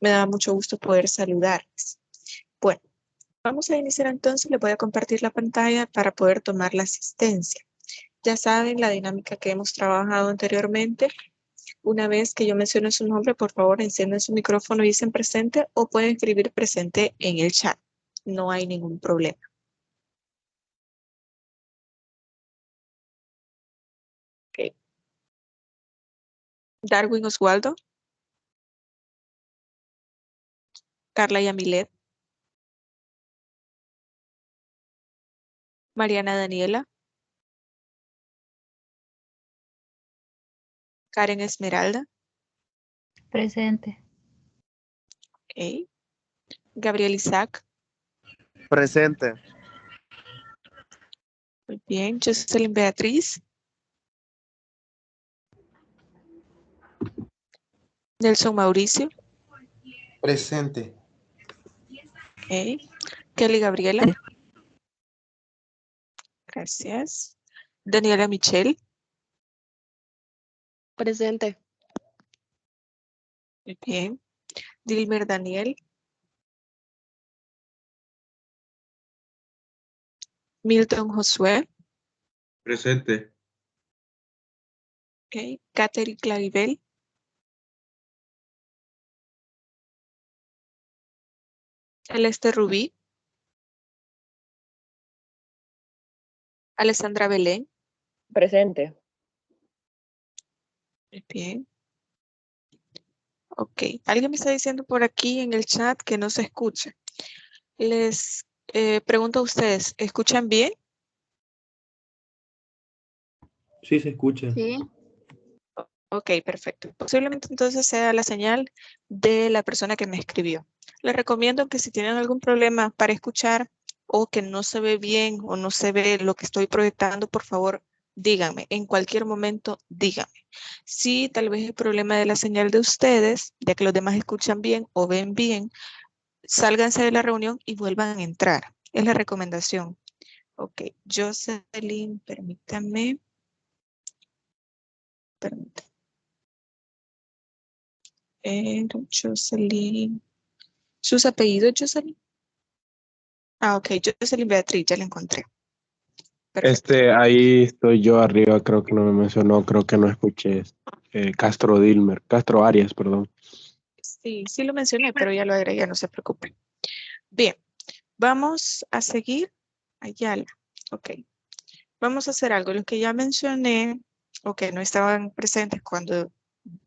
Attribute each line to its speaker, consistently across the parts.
Speaker 1: Me da mucho gusto poder saludarles. Bueno, vamos a iniciar entonces. Les voy a compartir la pantalla para poder tomar la asistencia. Ya saben la dinámica que hemos trabajado anteriormente. Una vez que yo mencione su nombre, por favor, enciendan su micrófono y dicen presente o pueden escribir presente en el chat. No hay ningún problema. Okay. Darwin Oswaldo. Carla Yamilet. Mariana Daniela. Karen Esmeralda.
Speaker 2: Presente.
Speaker 1: Okay. Gabriel Isaac.
Speaker 3: Presente.
Speaker 1: Muy bien. Jocelyn Beatriz. Nelson Mauricio.
Speaker 4: Presente.
Speaker 1: Okay. Kelly Gabriela. Gracias. Daniela Michelle.
Speaker 5: Presente.
Speaker 1: Muy bien. Dilmer Daniel. Milton Josué.
Speaker 4: Presente.
Speaker 1: Okay. Catherine Claribel. Celeste Rubí. Alessandra Belén.
Speaker 5: Presente.
Speaker 1: Muy bien. Ok. Alguien me está diciendo por aquí en el chat que no se escucha. Les pregunto a ustedes, ¿escuchan bien?
Speaker 4: Sí, se escucha.
Speaker 2: Sí.
Speaker 1: Ok, perfecto. Posiblemente entonces sea la señal de la persona que me escribió. Les recomiendo que si tienen algún problema para escuchar o que no se ve bien o no se ve lo que estoy proyectando, por favor, díganme. En cualquier momento, díganme. Si tal vez el problema de la señal de ustedes, ya que los demás escuchan bien o ven bien, sálganse de la reunión y vuelvan a entrar. Es la recomendación. Ok, Jocelyn, permítame. Permítame. Jocelyn. ¿Sus apellidos, Jocelyn? Ah, ok, Jocelyn Beatriz, ya la encontré. Perfecto.
Speaker 6: Ahí estoy yo arriba, creo que no me mencionó, creo que no escuché. Castro Arias, perdón.
Speaker 1: Sí, sí lo mencioné, pero ya lo agregué, no se preocupen. Bien, vamos a seguir. Ayala, ok. Vamos a hacer algo. Los que ya mencioné o que no estaban presentes cuando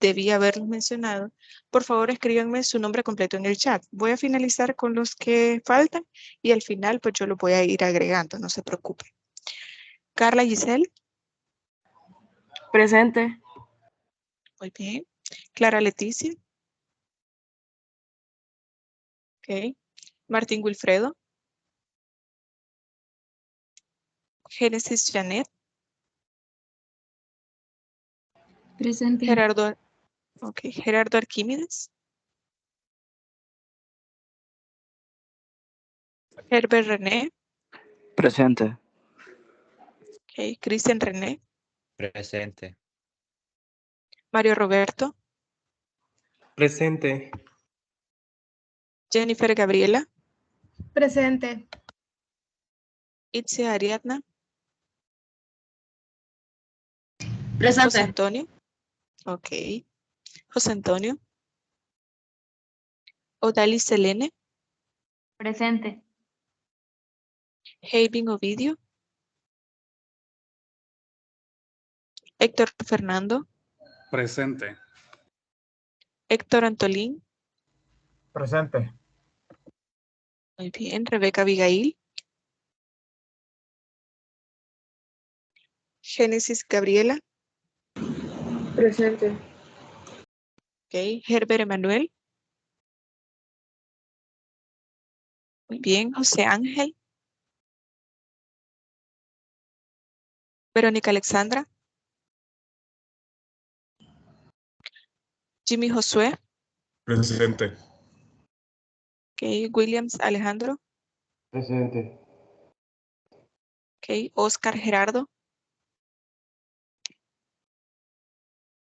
Speaker 1: debía haberlos mencionado, por favor escríbanme su nombre completo en el chat. Voy a finalizar con los que faltan y al final pues yo lo voy a ir agregando, no se preocupen. Carla Giselle.
Speaker 5: Presente.
Speaker 1: Muy bien. Clara Leticia. Ok. Martín Wilfredo. Génesis Janet.
Speaker 2: Presente.
Speaker 1: Gerardo. Ok. Gerardo Arquímedes. Herbert René.
Speaker 3: Presente.
Speaker 1: Ok. Cristian René.
Speaker 7: Presente.
Speaker 1: Mario Roberto.
Speaker 4: Presente.
Speaker 1: Jennifer Gabriela.
Speaker 2: Presente.
Speaker 1: Itzia Ariadna. José
Speaker 2: Presente.
Speaker 1: Antonio. Ok. José Antonio. Odalis Selene.
Speaker 2: Presente.
Speaker 1: Heivin Ovidio. Héctor Fernando.
Speaker 4: Presente.
Speaker 1: Héctor Antolín.
Speaker 4: Presente.
Speaker 1: Muy bien. Rebeca Abigail. Génesis Gabriela.
Speaker 5: Presente.
Speaker 1: Ok. Herbert Emanuel. Muy bien. José Ángel. Verónica Alexandra. Jimmy Josué.
Speaker 4: Presente.
Speaker 1: Ok. Williams Alejandro.
Speaker 4: Presente.
Speaker 1: Ok. Oscar Gerardo.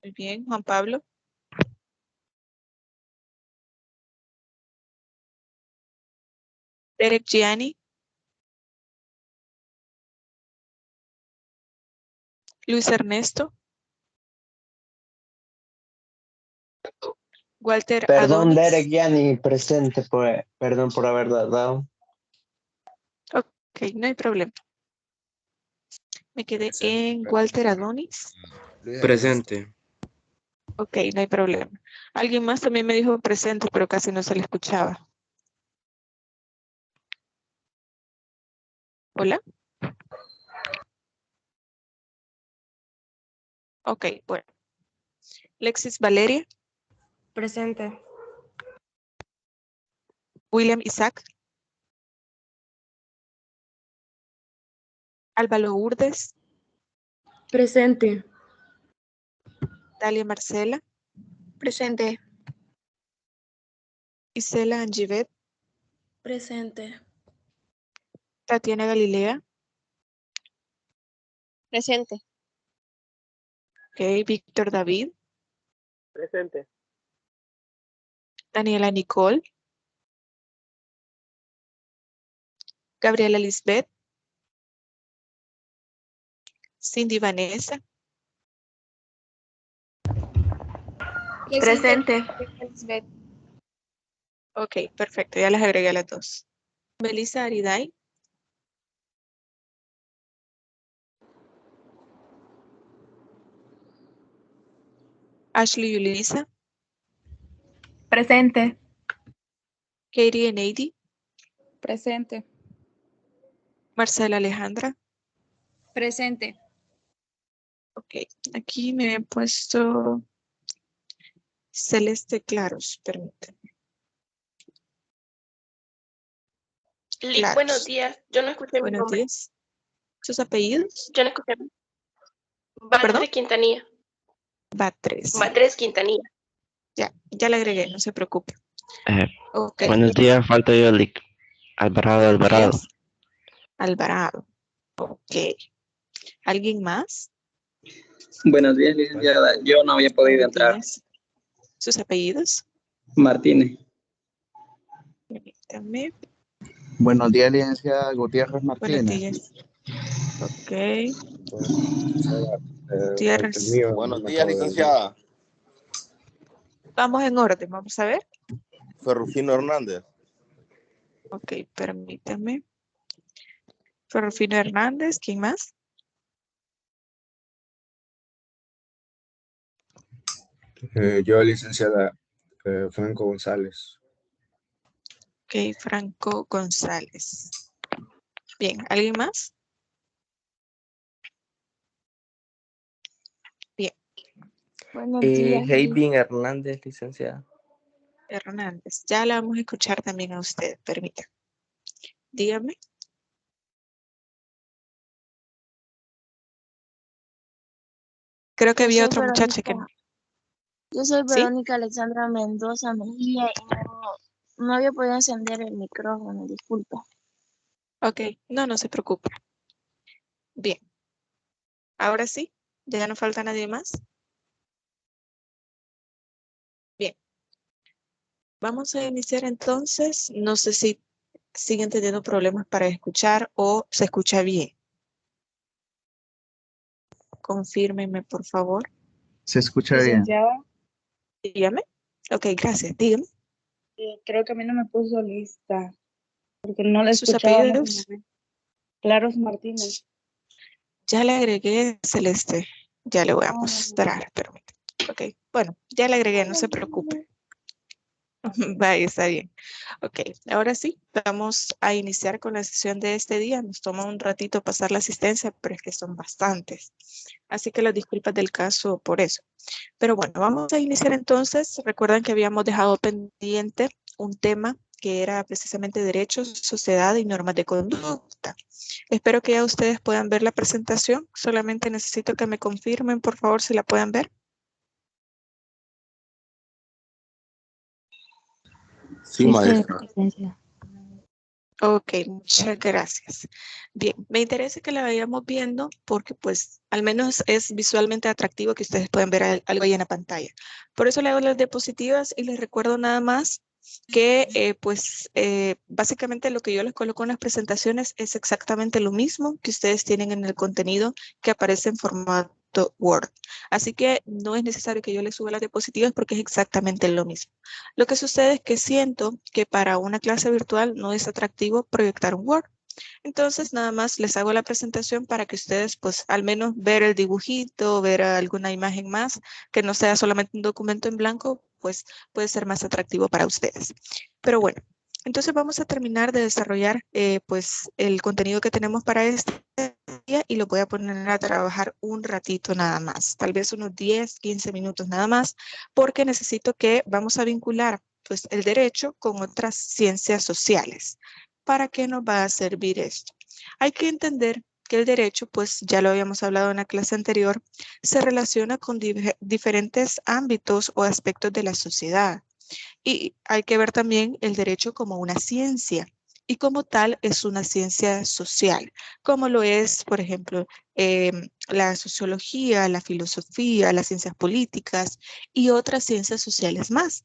Speaker 1: Muy bien. Juan Pablo. Derek Gianni. Luis Ernesto. Walter
Speaker 7: Perdón,
Speaker 1: Adonis.
Speaker 7: Derek Gianni, presente, perdón por haber dado.
Speaker 1: Ok, no hay problema. Me quedé en Walter Adonis.
Speaker 3: Presente.
Speaker 1: Ok, no hay problema. Alguien más también me dijo presente, pero casi no se le escuchaba. ¿Hola? Ok, bueno. Lexis Valeria.
Speaker 2: Presente.
Speaker 1: William Isaac. Álvaro Urdes.
Speaker 2: Presente.
Speaker 1: Dalia Marcela.
Speaker 2: Presente.
Speaker 1: Isela Angivet.
Speaker 2: Presente.
Speaker 1: Tatiana Galilea.
Speaker 5: Presente.
Speaker 1: Ok, Víctor David.
Speaker 3: Presente.
Speaker 1: Daniela Nicole. Gabriela Lisbeth. Cindy Vanessa.
Speaker 2: Presente.
Speaker 1: Ok, perfecto, ya las agregué a las dos. Melissa Ariday. Ashley Yulisa.
Speaker 2: Presente.
Speaker 1: Katie Eneidi.
Speaker 2: Presente.
Speaker 1: Marcela Alejandra.
Speaker 2: Presente.
Speaker 1: Ok, aquí me he puesto Celeste Claros, permítanme. Claros.
Speaker 8: Buenos días, yo no escuché mi
Speaker 1: Buenos
Speaker 8: nombre.
Speaker 1: días. ¿Sus apellidos?
Speaker 8: Yo no escuché.
Speaker 1: ¿Perdón?
Speaker 8: Batres Quintanilla.
Speaker 1: Batres.
Speaker 8: Batres Quintanilla.
Speaker 1: Ya le agregué, no se preocupe. Ok.
Speaker 9: Buenos días, falta yo, Alvarado.
Speaker 1: Buenos días. Alvarado. Ok. ¿Alguien más?
Speaker 10: Buenos días, licenciada. Yo no había podido
Speaker 1: Buenos
Speaker 10: entrar.
Speaker 1: días. ¿Sus apellidos?
Speaker 10: Martínez.
Speaker 1: Permítame.
Speaker 3: Buenos días, licenciada Gutiérrez
Speaker 1: Buenos
Speaker 3: Martínez.
Speaker 1: días. Ok. Gutiérrez.
Speaker 3: Buenos días, licenciada.
Speaker 1: Vamos en orden, vamos a ver.
Speaker 3: Ferrufino Hernández.
Speaker 1: Ok, permítame. Ferrufino Hernández, ¿quién más?
Speaker 4: Yo, licenciada Franco González.
Speaker 1: Ok, Franco González. Bien, ¿alguien más? Bien.
Speaker 2: Buenos días.
Speaker 3: Heibin Hernández, licenciada.
Speaker 1: Hernández. Ya la vamos a escuchar también a usted, permítame. Dígame. Creo que había otra muchacha que no.
Speaker 2: Yo soy
Speaker 1: ¿Sí?
Speaker 2: Verónica Alexandra Mendoza Mejía y no había podido encender el micrófono, disculpa.
Speaker 1: Ok, no se preocupe. Bien. Ahora sí, ya no falta nadie más. Bien. Vamos a iniciar entonces. No sé si siguen teniendo problemas para escuchar o se escucha bien. Confírmenme, por favor.
Speaker 3: Se escucha bien.
Speaker 1: Dígame. Ok, gracias. Dígame.
Speaker 2: Creo que a mí no me puso lista, porque no le
Speaker 1: ¿Sus
Speaker 2: escuchaba.
Speaker 1: apellidos?
Speaker 2: Claros Martínez.
Speaker 1: Ya le agregué, Celeste. Ya le voy a mostrar. Permítame. Ok, bueno, ya le agregué, no se preocupe. Vaya, está bien. Ok, ahora sí, vamos a iniciar con la sesión de este día. Nos toma un ratito pasar la asistencia, pero es que son bastantes. Así que las disculpas del caso por eso. Pero bueno, vamos a iniciar entonces. Recuerdan que habíamos dejado pendiente un tema que era precisamente derechos, sociedad y normas de conducta. Espero que ya ustedes puedan ver la presentación. Solamente necesito que me confirmen, por favor, si la pueden ver.
Speaker 3: Sí, maestra.
Speaker 1: Ok, muchas gracias. Bien, me interesa que la vayamos viendo porque pues al menos es visualmente atractivo que ustedes puedan ver algo ahí en la pantalla. Por eso le hago las diapositivas y les recuerdo nada más que básicamente lo que yo les coloco en las presentaciones es exactamente lo mismo que ustedes tienen en el contenido que aparece en formato Word. Así que no es necesario que yo les suba las diapositivas porque es exactamente lo mismo. Lo que sucede es que siento que para una clase virtual no es atractivo proyectar un Word. Entonces nada más les hago la presentación para que ustedes pues al menos ver el dibujito, ver alguna imagen más, que no sea solamente un documento en blanco, pues puede ser más atractivo para ustedes. Pero bueno, entonces vamos a terminar de desarrollar pues el contenido que tenemos para este día y lo voy a poner a trabajar un ratito nada más, tal vez unos 10, 15 minutos nada más, porque necesito que vamos a vincular pues el derecho con otras ciencias sociales. ¿Para qué nos va a servir esto? Hay que entender que el derecho, pues ya lo habíamos hablado en la clase anterior, se relaciona con diferentes ámbitos o aspectos de la sociedad. Y hay que ver también el derecho como una ciencia. Y como tal es una ciencia social, como lo es, por ejemplo, la sociología, la filosofía, las ciencias políticas y otras ciencias sociales más.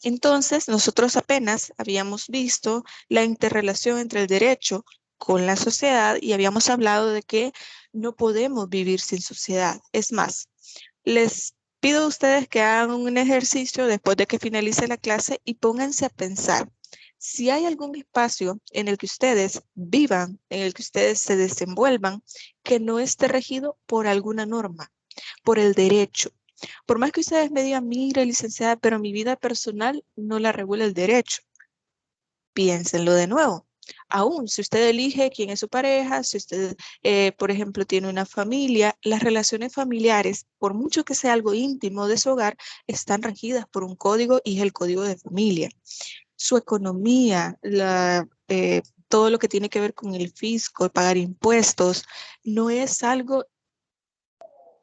Speaker 1: Entonces, nosotros apenas habíamos visto la interrelación entre el derecho con la sociedad y habíamos hablado de que no podemos vivir sin sociedad. Es más, les pido a ustedes que hagan un ejercicio después de que finalice la clase y pónganse a pensar si hay algún espacio en el que ustedes vivan, en el que ustedes se desenvuelvan, que no esté regido por alguna norma, por el derecho. Por más que ustedes me digan, mire, licenciada, pero mi vida personal no la regula el derecho. Piénsenlo de nuevo. Aún si usted elige quién es su pareja, si usted, por ejemplo, tiene una familia, las relaciones familiares, por mucho que sea algo íntimo de su hogar, están regidas por un código y es el código de familia. Su economía, todo lo que tiene que ver con el fisco, pagar impuestos, no es algo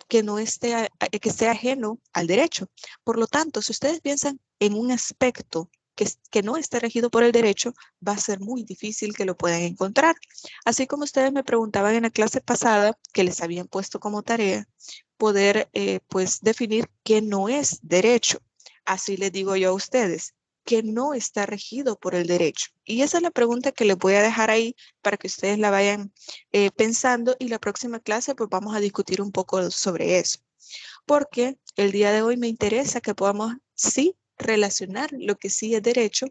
Speaker 1: que no esté, que sea ajeno al derecho. Por lo tanto, si ustedes piensan en un aspecto que no esté regido por el derecho, va a ser muy difícil que lo puedan encontrar. Así como ustedes me preguntaban en la clase pasada, que les habían puesto como tarea, poder pues definir qué no es derecho. Así les digo yo a ustedes, que no está regido por el derecho. Y esa es la pregunta que les voy a dejar ahí para que ustedes la vayan pensando y la próxima clase pues vamos a discutir un poco sobre eso. Porque el día de hoy me interesa que podamos sí relacionar lo que sí es derecho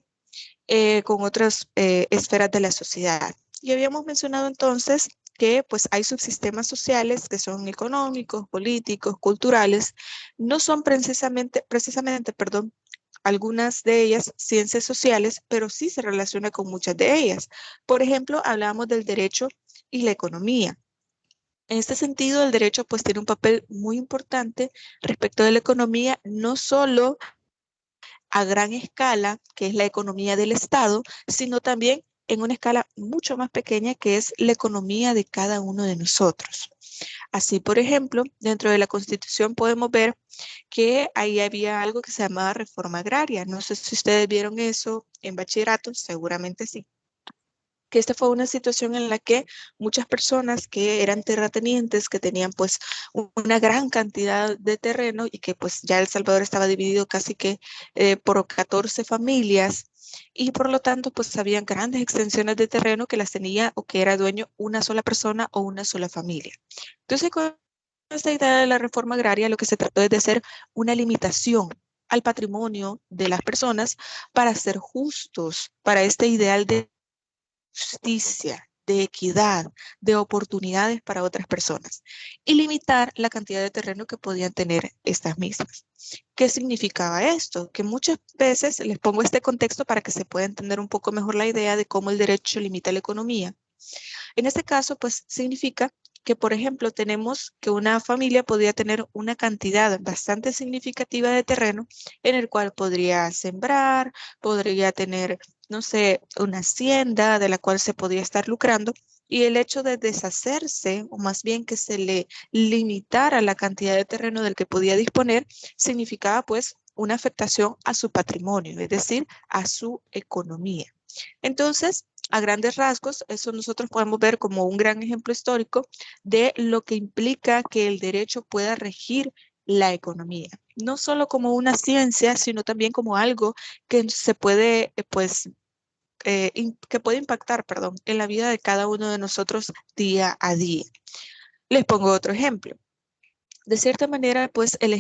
Speaker 1: con otras esferas de la sociedad. Y habíamos mencionado entonces que pues hay subsistemas sociales que son económicos, políticos, culturales, no son precisamente, algunas de ellas ciencias sociales, pero sí se relaciona con muchas de ellas. Por ejemplo, hablamos del derecho y la economía. En este sentido, el derecho pues tiene un papel muy importante respecto de la economía, no solo a gran escala, que es la economía del Estado, sino también en una escala mucho más pequeña, que es la economía de cada uno de nosotros. Así, por ejemplo, dentro de la Constitución podemos ver que ahí había algo que se llamaba reforma agraria. No sé si ustedes vieron eso en bachillerato, seguramente sí. Que esta fue una situación en la que muchas personas que eran terratenientes, que tenían pues una gran cantidad de terreno y que pues ya El Salvador estaba dividido casi que por 14 familias y por lo tanto pues habían grandes extensiones de terreno que las tenía o que era dueño una sola persona o una sola familia. Entonces con esta idea de la reforma agraria lo que se trató es de hacer una limitación al patrimonio de las personas para ser justos, para este ideal de justicia, de equidad, de oportunidades para otras personas y limitar la cantidad de terreno que podían tener estas mismas. ¿Qué significaba esto? Que muchas veces les pongo este contexto para que se pueda entender un poco mejor la idea de cómo el derecho limita la economía. En este caso, pues significa que, por ejemplo, tenemos que una familia podría tener una cantidad bastante significativa de terreno en el cual podría sembrar, podría tener, no sé, una hacienda de la cual se podría estar lucrando y el hecho de deshacerse, o más bien que se le limitara la cantidad de terreno del que podía disponer, significaba pues una afectación a su patrimonio, es decir, a su economía. Entonces, a grandes rasgos, eso nosotros podemos ver como un gran ejemplo histórico de lo que implica que el derecho pueda regir la economía. no solo como una ciencia, sino también como algo que se puede, que puede impactar, perdón, en la vida de cada uno de nosotros día a día. Les pongo otro ejemplo. De cierta manera, pues el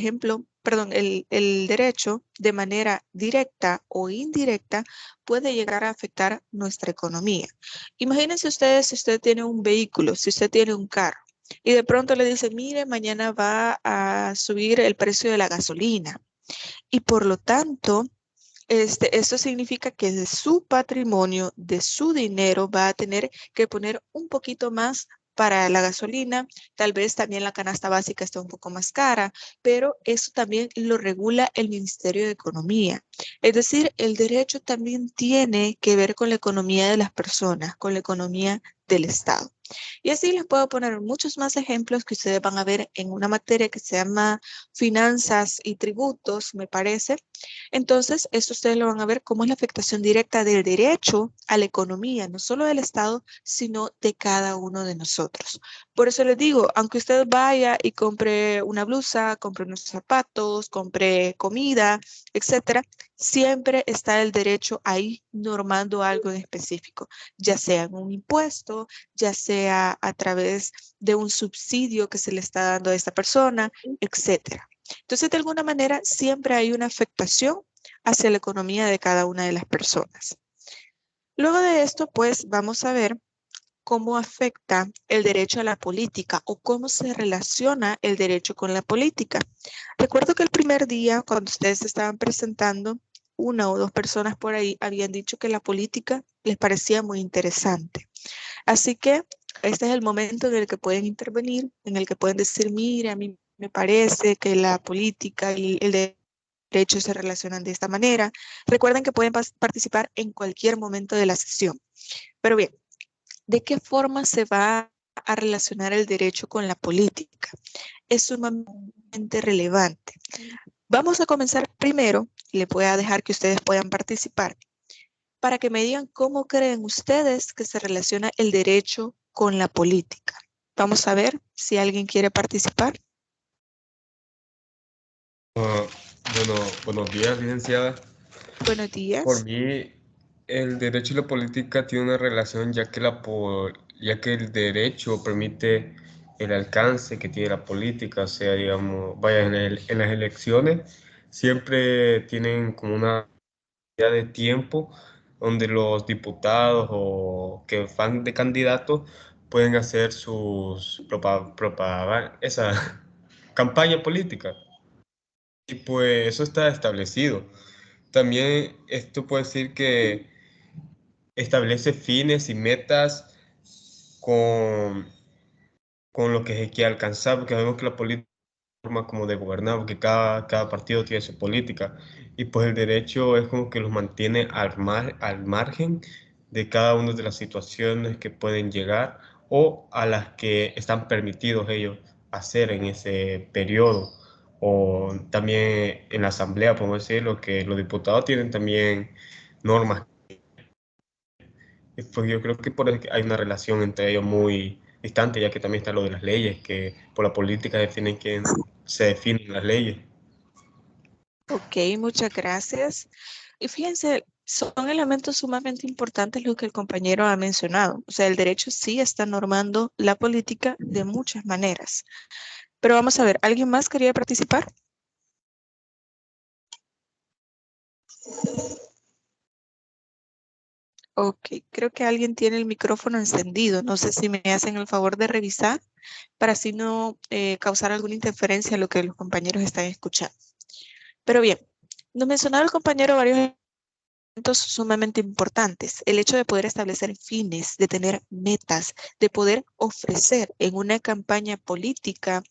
Speaker 1: derecho de manera directa o indirecta puede llegar a afectar nuestra economía. Imagínense ustedes si usted tiene un vehículo, si usted tiene un carro y de pronto le dice, mire, mañana va a subir el precio de la gasolina y por lo tanto, esto significa que de su patrimonio, de su dinero, va a tener que poner un poquito más para la gasolina, tal vez también la canasta básica está un poco más cara, pero eso también lo regula el Ministerio de Economía. Es decir, el derecho también tiene que ver con la economía de las personas, con la economía del Estado. Y así les puedo poner muchos más ejemplos que ustedes van a ver en una materia que se llama Finanzas y Tributos, me parece. Entonces, esto ustedes lo van a ver cómo es la afectación directa del derecho a la economía, no solo del Estado, sino de cada uno de nosotros. Por eso les digo, aunque usted vaya y compre una blusa, compre unos zapatos, compre comida, etcétera, siempre está el derecho ahí normando algo en específico, ya sea en un impuesto, ya sea a través de un subsidio que se le está dando a esta persona, etcétera. Entonces, de alguna manera, siempre hay una afectación hacia la economía de cada una de las personas. Luego de esto, pues, vamos a ver cómo afecta el derecho a la política o cómo se relaciona el derecho con la política. Recuerdo que el primer día, cuando ustedes estaban presentando, una o dos personas por ahí habían dicho que la política les parecía muy interesante. Así que este es el momento en el que pueden intervenir, en el que pueden decir, mire, a mí me parece que la política y el derecho se relacionan de esta manera. Recuerden que pueden participar en cualquier momento de la sesión. Pero bien, ¿de qué forma se va a relacionar el derecho con la política? Es sumamente relevante. Vamos a comenzar primero, y les voy a dejar que ustedes puedan participar, para que me digan cómo creen ustedes que se relaciona el derecho con la política. Vamos a ver si alguien quiere participar.
Speaker 11: Bueno, buenos días, licenciada.
Speaker 1: Buenos días.
Speaker 11: Por mí, el derecho y la política tienen una relación ya que el derecho permite el alcance que tiene la política, o sea, digamos, vaya, en las elecciones siempre tienen como una idea de tiempo donde los diputados o que van de candidatos pueden hacer esa campaña política. Y pues eso está establecido. También esto puede decir que establece fines y metas con, con lo que se quiere alcanzar, porque sabemos que la política es una forma como de gobernar, porque cada partido tiene su política. Y pues el derecho es como que los mantiene al margen de cada una de las situaciones que pueden llegar o a las que están permitidos ellos hacer en ese periodo. O también en la asamblea, podemos decirlo, que los diputados tienen también normas. Pues yo creo que por eso hay una relación entre ellos muy distante, ya que también está lo de las leyes, que por la política definen quién se definen las leyes.
Speaker 1: Ok, muchas gracias. Y fíjense, son elementos sumamente importantes los que el compañero ha mencionado. O sea, el derecho sí está normando la política de muchas maneras. Pero vamos a ver, ¿alguien más quería participar? Ok, creo que alguien tiene el micrófono encendido. No sé si me hacen el favor de revisar para así no causar alguna interferencia a lo que los compañeros están escuchando. Pero bien, nos mencionaba el compañero varios elementos sumamente importantes. El hecho de poder establecer fines, de tener metas, de poder ofrecer en una campaña política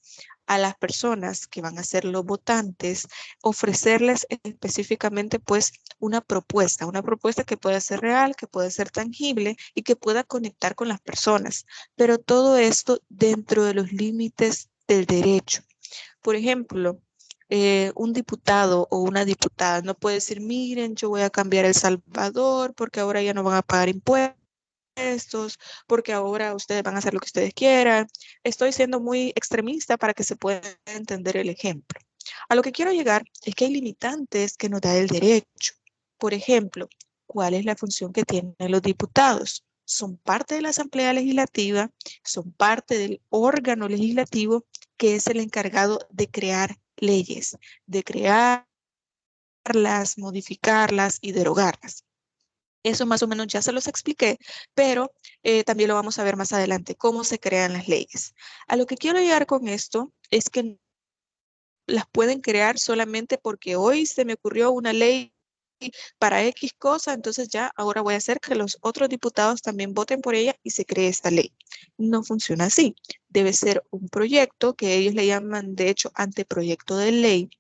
Speaker 1: a las personas que van a ser los votantes, ofrecerles específicamente pues una propuesta que pueda ser real, que pueda ser tangible y que pueda conectar con las personas. Pero todo esto dentro de los límites del derecho. Por ejemplo, un diputado o una diputada no puede decir, miren, yo voy a cambiar El Salvador porque ahora ya no van a pagar impuestos, porque ahora ustedes van a hacer lo que ustedes quieran. Estoy siendo muy extremista para que se pueda entender el ejemplo. A lo que quiero llegar es que hay limitantes que nos da el derecho. Por ejemplo, ¿cuál es la función que tienen los diputados? Son parte de la Asamblea Legislativa, son parte del órgano legislativo que es el encargado de crear leyes, de crearlas, modificarlas y derogarlas. Eso más o menos ya se los expliqué, pero también lo vamos a ver más adelante, cómo se crean las leyes. A lo que quiero llegar con esto es que las pueden crear solamente porque hoy se me ocurrió una ley para X cosa, entonces ya ahora voy a hacer que los otros diputados también voten por ella y se cree esta ley. No funciona así. Debe ser un proyecto que ellos le llaman, de hecho, anteproyecto de ley.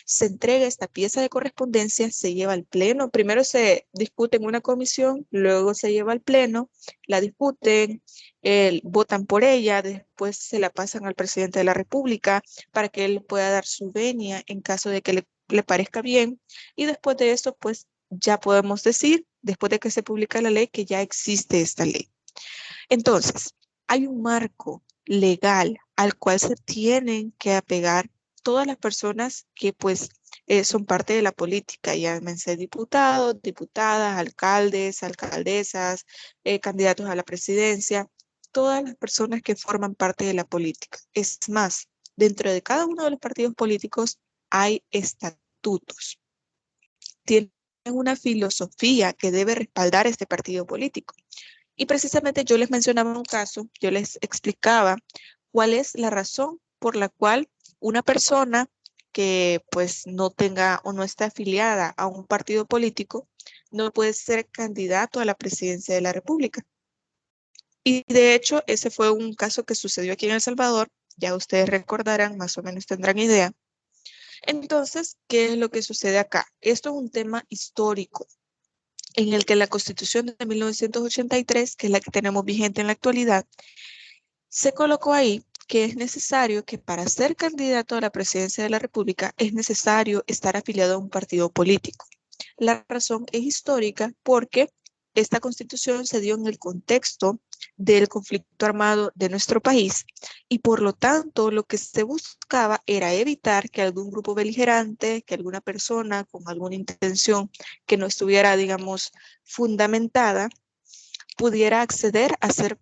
Speaker 1: Se entrega esta pieza de correspondencia, se lleva al pleno. Primero se discute en una comisión, luego se lleva al pleno, la discuten, votan por ella, después se la pasan al presidente de la República para que él pueda dar su venia en caso de que le parezca bien, y después de eso, pues ya podemos decir, después de que se publica la ley, que ya existe esta ley. Entonces, hay un marco legal al cual se tienen que apegar todas las personas que pues son parte de la política, llámense diputados, diputadas, alcaldes, alcaldesas, candidatos a la presidencia, todas las personas que forman parte de la política. Es más, dentro de cada uno de los partidos políticos hay estatutos. Tienen una filosofía que debe respaldar este partido político. Y precisamente yo les mencionaba un caso, yo les explicaba cuál es la razón por la cual una persona que pues no tenga o no está afiliada a un partido político no puede ser candidato a la presidencia de la República. Y de hecho, ese fue un caso que sucedió aquí en El Salvador, ya ustedes recordarán, más o menos tendrán idea. Entonces, ¿qué es lo que sucede acá? Esto es un tema histórico en el que la Constitución de 1983, que es la que tenemos vigente en la actualidad, se colocó ahí que es necesario que para ser candidato a la presidencia de la República es necesario estar afiliado a un partido político. La razón es histórica porque esta Constitución se dio en el contexto del conflicto armado de nuestro país y por lo tanto lo que se buscaba era evitar que algún grupo beligerante, que alguna persona con alguna intención que no estuviera, digamos, fundamentada, pudiera acceder a ser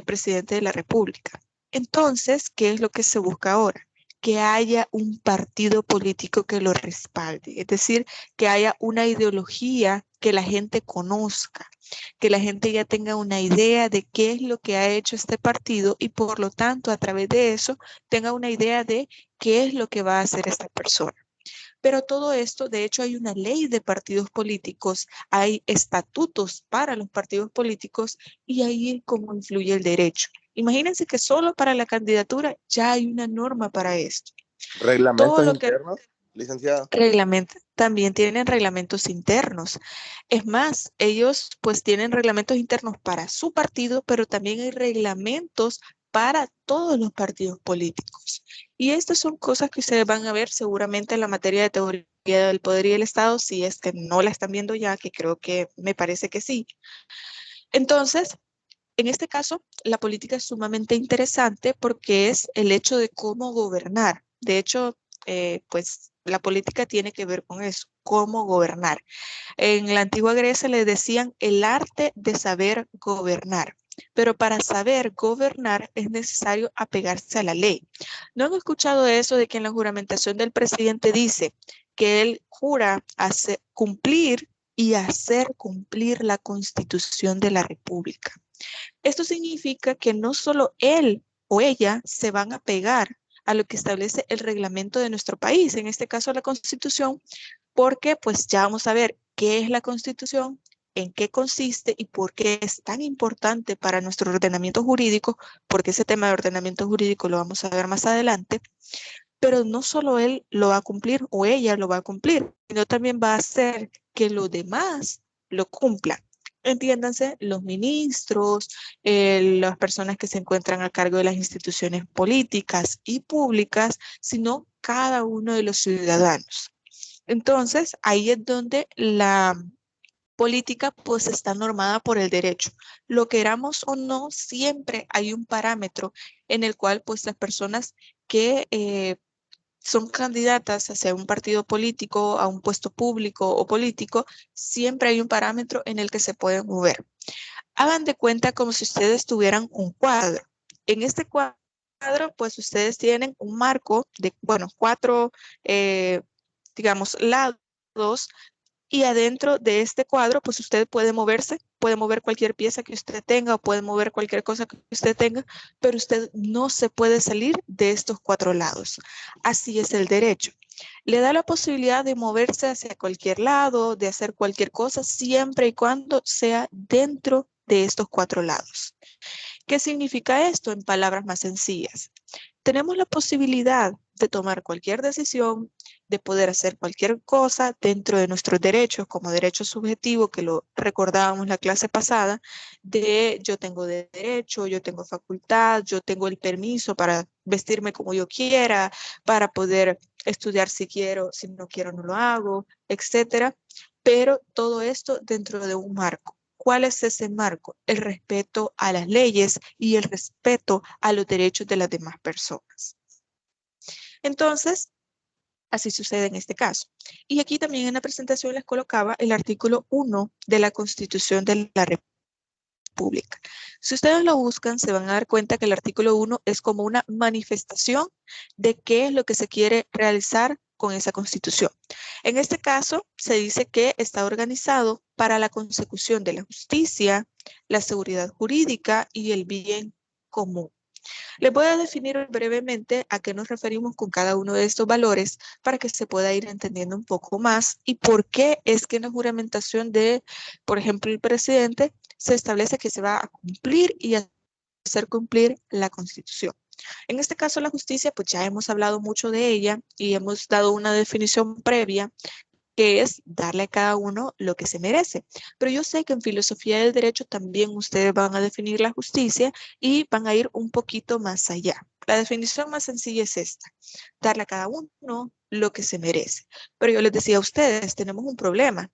Speaker 1: presidente de la República. Entonces, ¿qué es lo que se busca ahora? Que haya un partido político que lo respalde, es decir, que haya una ideología que la gente conozca, que la gente ya tenga una idea de qué es lo que ha hecho este partido y por lo tanto a través de eso tenga una idea de qué es lo que va a hacer esta persona. Pero todo esto, de hecho, hay una ley de partidos políticos, hay estatutos para los partidos políticos y ahí es cómo influye el derecho. Imagínense que solo para la candidatura ya hay una norma para esto.
Speaker 3: ¿Reglamentos internos, licenciada?
Speaker 1: También tienen reglamentos internos. Es más, ellos pues tienen reglamentos internos para su partido, pero también hay reglamentos para todos los partidos políticos. Y estas son cosas que ustedes van a ver seguramente en la materia de teoría del poder y el Estado, si es que no la están viendo ya, que creo que me parece que sí. Entonces, en este caso, la política es sumamente interesante porque es el hecho de cómo gobernar. De hecho, pues la política tiene que ver con eso, cómo gobernar. En la antigua Grecia le decían el arte de saber gobernar. Pero para saber gobernar es necesario apegarse a la ley. ¿No han escuchado eso de que en la juramentación del presidente dice que él jura cumplir y hacer cumplir la Constitución de la República? Esto significa que no solo él o ella se van a pegar a lo que establece el reglamento de nuestro país, en este caso la Constitución, porque pues ya vamos a ver qué es la Constitución, en qué consiste y por qué es tan importante para nuestro ordenamiento jurídico, porque ese tema de ordenamiento jurídico lo vamos a ver más adelante, pero no solo él lo va a cumplir o ella lo va a cumplir, sino también va a hacer que los demás lo cumplan. Entiéndanse, los ministros, las personas que se encuentran a cargo de las instituciones políticas y públicas, sino cada uno de los ciudadanos. Entonces, ahí es donde la política pues está normada por el derecho. Lo queramos o no, siempre hay un parámetro en el cual pues las personas que son candidatas hacia un partido político, a un puesto público o político, siempre hay un parámetro en el que se pueden mover. Hagan de cuenta como si ustedes tuvieran un cuadro. En este cuadro, pues ustedes tienen un marco de, bueno, 4, digamos, lados, y adentro de este cuadro, pues usted puede moverse, puede mover cualquier pieza que usted tenga o puede mover cualquier cosa que usted tenga, pero usted no se puede salir de estos 4 lados. Así es el derecho. Le da la posibilidad de moverse hacia cualquier lado, de hacer cualquier cosa, siempre y cuando sea dentro de estos 4 lados. ¿Qué significa esto en palabras más sencillas? Tenemos la posibilidad de tomar cualquier decisión, de poder hacer cualquier cosa dentro de nuestros derechos, como derecho subjetivo, que lo recordábamos la clase pasada, de yo tengo derecho, yo tengo facultad, yo tengo el permiso para vestirme como yo quiera, para poder estudiar si quiero, si no quiero no lo hago, etcétera. Pero todo esto dentro de un marco. ¿Cuál es ese marco? El respeto a las leyes y el respeto a los derechos de las demás personas. Entonces, así sucede en este caso. Y aquí también en la presentación les colocaba el artículo 1 de la Constitución de la República. Si ustedes lo buscan, se van a dar cuenta que el artículo 1 es como una manifestación de qué es lo que se quiere realizar con esa Constitución. En este caso, se dice que está organizado para la consecución de la justicia, la seguridad jurídica y el bien común. Les voy a definir brevemente a qué nos referimos con cada uno de estos valores para que se pueda ir entendiendo un poco más y por qué es que en la juramentación de, por ejemplo, el presidente se establece que se va a cumplir y hacer cumplir la Constitución. En este caso, la justicia, pues ya hemos hablado mucho de ella y hemos dado una definición previa, que es darle a cada uno lo que se merece. Pero yo sé que en filosofía del derecho también ustedes van a definir la justicia y van a ir un poquito más allá. La definición más sencilla es esta: darle a cada uno lo que se merece. Pero yo les decía a ustedes, tenemos un problema.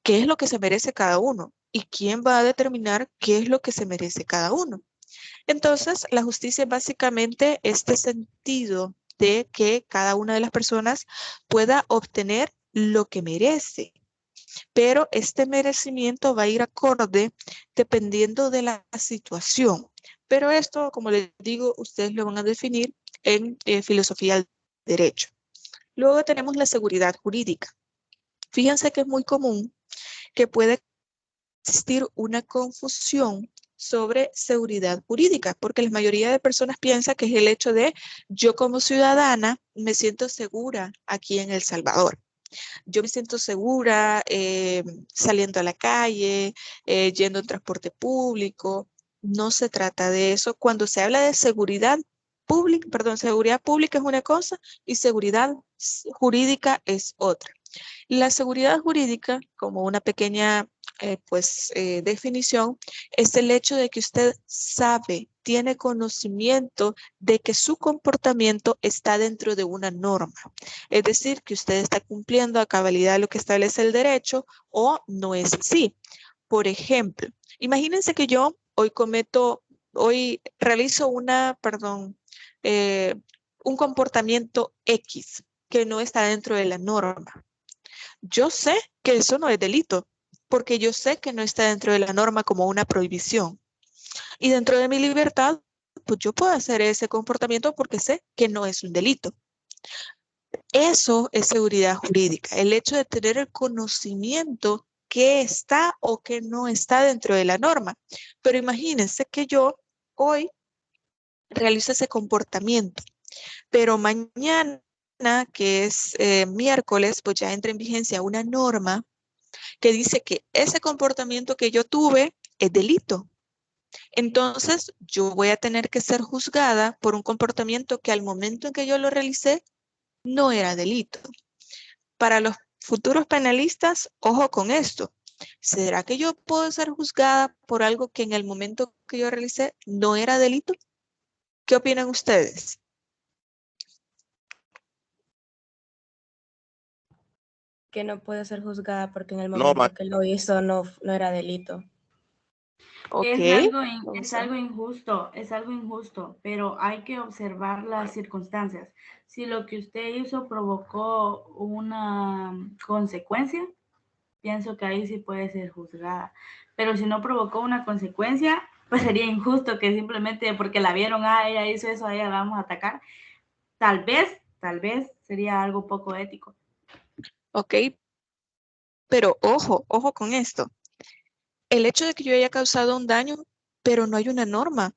Speaker 1: ¿Qué es lo que se merece cada uno? ¿Y quién va a determinar qué es lo que se merece cada uno? Entonces, la justicia es básicamente este sentido de que cada una de las personas pueda obtener lo que merece, pero este merecimiento va a ir acorde dependiendo de la situación. Pero esto, como les digo, ustedes lo van a definir en filosofía del derecho. Luego tenemos la seguridad jurídica. Fíjense que es muy común que puede existir una confusión sobre seguridad jurídica, porque la mayoría de personas piensa que es el hecho de yo como ciudadana me siento segura aquí en El Salvador. Yo me siento segura saliendo a la calle, yendo en transporte público. No se trata de eso. Cuando se habla de seguridad pública es una cosa y seguridad jurídica es otra. La seguridad jurídica, como una pequeña definición, es el hecho de que usted sabe, tiene conocimiento de que su comportamiento está dentro de una norma. Es decir, que usted está cumpliendo a cabalidad lo que establece el derecho o no es así. Por ejemplo, imagínense que yo hoy realizo un comportamiento X que no está dentro de la norma. Yo sé que eso no es delito, porque yo sé que no está dentro de la norma como una prohibición. Y dentro de mi libertad, pues yo puedo hacer ese comportamiento porque sé que no es un delito. Eso es seguridad jurídica, el hecho de tener el conocimiento que está o que no está dentro de la norma. Pero imagínense que yo hoy realizo ese comportamiento, pero mañana, que es miércoles, pues ya entra en vigencia una norma que dice que ese comportamiento que yo tuve es delito. Entonces, yo voy a tener que ser juzgada por un comportamiento que al momento en que yo lo realicé no era delito. Para los futuros penalistas, ojo con esto. ¿Será que yo puedo ser juzgada por algo que en el momento que yo realicé no era delito? ¿Qué opinan ustedes?
Speaker 2: Que no puede ser juzgada porque en el momento que lo hizo no era delito.
Speaker 1: Ok.
Speaker 12: Es algo injusto, pero hay que observar las circunstancias. Si lo que usted hizo provocó una consecuencia, pienso que ahí sí puede ser juzgada. Pero si no provocó una consecuencia, pues sería injusto que simplemente porque la vieron, ella hizo eso, a ella la vamos a atacar. Tal vez sería algo poco ético.
Speaker 1: Ok, pero ojo con esto. El hecho de que yo haya causado un daño, pero no hay una norma.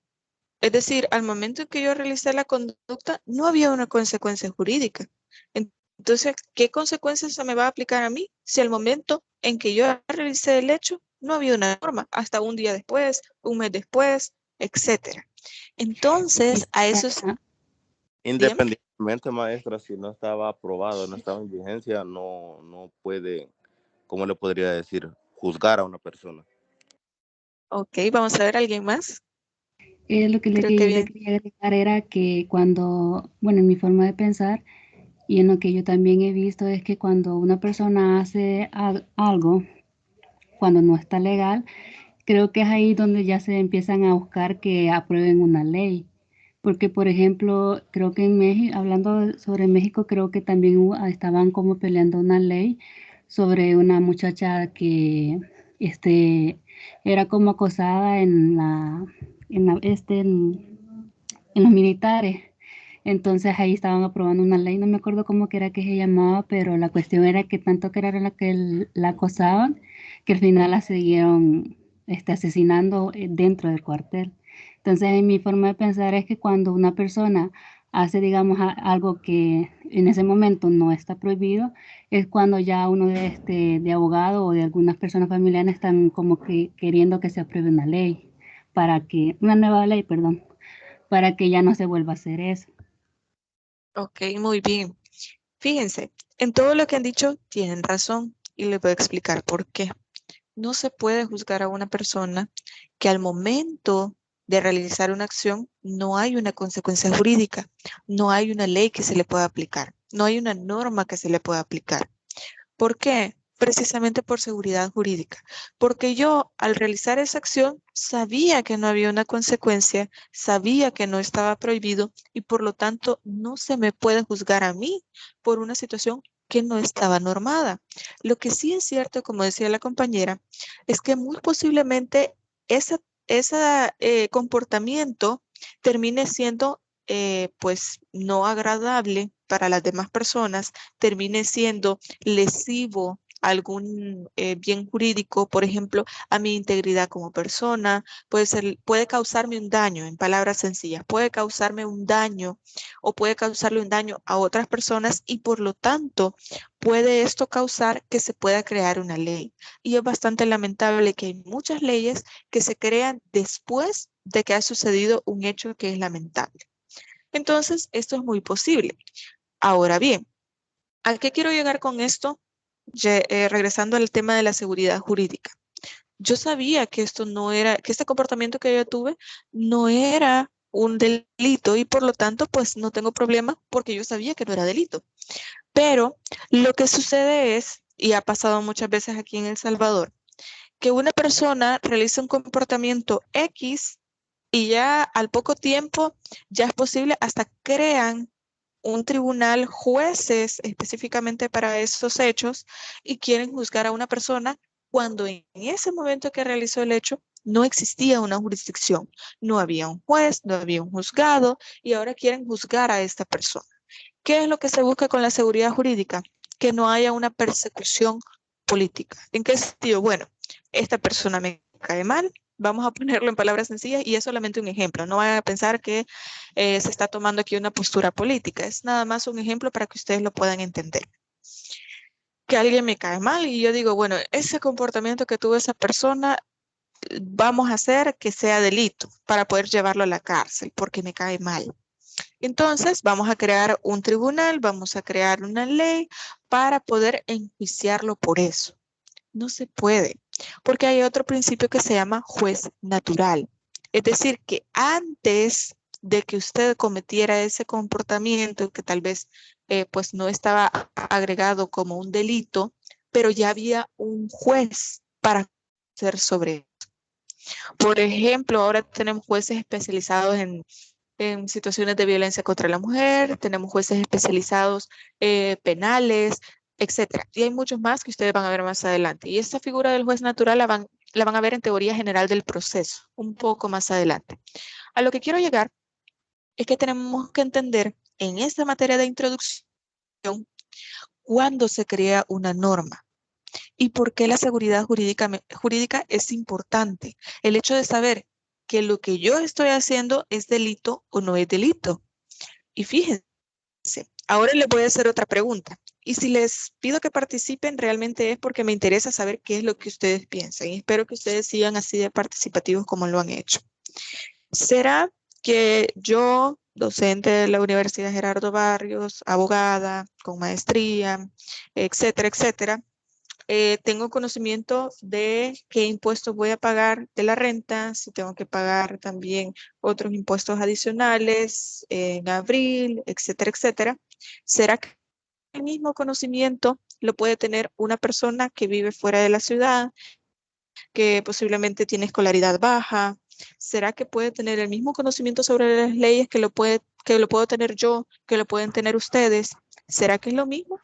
Speaker 1: Es decir, al momento en que yo realicé la conducta, no había una consecuencia jurídica. Entonces, ¿qué consecuencias se me va a aplicar a mí si al momento en que yo realicé el hecho, no había una norma, hasta un día después, un mes después, etcétera? Entonces, a eso es...
Speaker 3: Independientemente, maestra, si no estaba aprobado, no estaba en vigencia, no puede, ¿cómo le podría decir? Juzgar a una persona.
Speaker 1: Ok, vamos a ver, ¿alguien más?
Speaker 13: Lo que yo le quería agregar era que cuando, bueno, en mi forma de pensar y en lo que yo también he visto es que cuando una persona hace algo, cuando no está legal, creo que es ahí donde ya se empiezan a buscar que aprueben una ley. Porque, por ejemplo, creo que en México, hablando sobre México, creo que también estaban como peleando una ley sobre una muchacha que era como acosada en los militares. Entonces ahí estaban aprobando una ley, no me acuerdo cómo que era que se llamaba, pero la cuestión era que tanto que era la que la acosaban, que al final la siguieron asesinando dentro del cuartel. Entonces, en mi forma de pensar es que cuando una persona hace, digamos, algo que en ese momento no está prohibido, es cuando ya uno de abogado o de algunas personas familiares están como que queriendo que se apruebe una ley, una nueva ley, perdón, para que ya no se vuelva a hacer eso.
Speaker 1: Ok, muy bien. Fíjense, en todo lo que han dicho tienen razón y les voy a explicar por qué. No se puede juzgar a una persona que al momento de realizar una acción no hay una consecuencia jurídica, no hay una ley que se le pueda aplicar, no hay una norma que se le pueda aplicar. ¿Por qué? Precisamente por seguridad jurídica. Porque yo al realizar esa acción sabía que no había una consecuencia, sabía que no estaba prohibido y por lo tanto no se me puede juzgar a mí por una situación que no estaba normada. Lo que sí es cierto, como decía la compañera, es que muy posiblemente ese comportamiento termine siendo pues no agradable para las demás personas, termine siendo lesivo a algún bien jurídico, por ejemplo, a mi integridad como persona, puede causarme un daño, en palabras sencillas, puede causarme un daño o puede causarle un daño a otras personas y por lo tanto puede esto causar que se pueda crear una ley. Y es bastante lamentable que hay muchas leyes que se crean después de que ha sucedido un hecho que es lamentable. Entonces, esto es muy posible. Ahora bien, ¿a qué quiero llegar con esto? Regresando al tema de la seguridad jurídica. Yo sabía que que este comportamiento que yo tuve no era un delito y por lo tanto, pues no tengo problema porque yo sabía que no era delito. Pero lo que sucede es, y ha pasado muchas veces aquí en El Salvador, que una persona realiza un comportamiento X y ya al poco tiempo ya es posible, hasta crean un tribunal, jueces específicamente para esos hechos y quieren juzgar a una persona cuando en ese momento que realizó el hecho no existía una jurisdicción, no había un juez, no había un juzgado y ahora quieren juzgar a esta persona. ¿Qué es lo que se busca con la seguridad jurídica? Que no haya una persecución política. ¿En qué sentido? Bueno, esta persona me cae mal, vamos a ponerlo en palabras sencillas y es solamente un ejemplo. No vayan a pensar que se está tomando aquí una postura política. Es nada más un ejemplo para que ustedes lo puedan entender. Que alguien me cae mal y yo digo, bueno, ese comportamiento que tuvo esa persona, vamos a hacer que sea delito para poder llevarlo a la cárcel porque me cae mal. Entonces, vamos a crear un tribunal, vamos a crear una ley para poder enjuiciarlo por eso. No se puede, porque hay otro principio que se llama juez natural. Es decir, que antes de que usted cometiera ese comportamiento que tal vez pues no estaba agregado como un delito, pero ya había un juez para hacer sobre eso. Por ejemplo, ahora tenemos jueces especializados en situaciones de violencia contra la mujer, tenemos jueces especializados penales, etcétera. Y hay muchos más que ustedes van a ver más adelante. Y esta figura del juez natural la van a ver en teoría general del proceso, un poco más adelante. A lo que quiero llegar es que tenemos que entender en esta materia de introducción cuándo se crea una norma y por qué la seguridad jurídica es importante. El hecho de saber que lo que yo estoy haciendo es delito o no es delito. Y fíjense, ahora les voy a hacer otra pregunta. Y si les pido que participen, realmente es porque me interesa saber qué es lo que ustedes piensan. Y espero que ustedes sigan así de participativos como lo han hecho. ¿Será que yo, docente de la Universidad Gerardo Barrios, abogada, con maestría, etcétera, etcétera, tengo conocimiento de qué impuestos voy a pagar de la renta, si tengo que pagar también otros impuestos adicionales en abril, etcétera, etcétera? ¿Será que el mismo conocimiento lo puede tener una persona que vive fuera de la ciudad, que posiblemente tiene escolaridad baja? ¿Será que puede tener el mismo conocimiento sobre las leyes que lo puedo tener yo, que lo pueden tener ustedes? ¿Será que es lo mismo?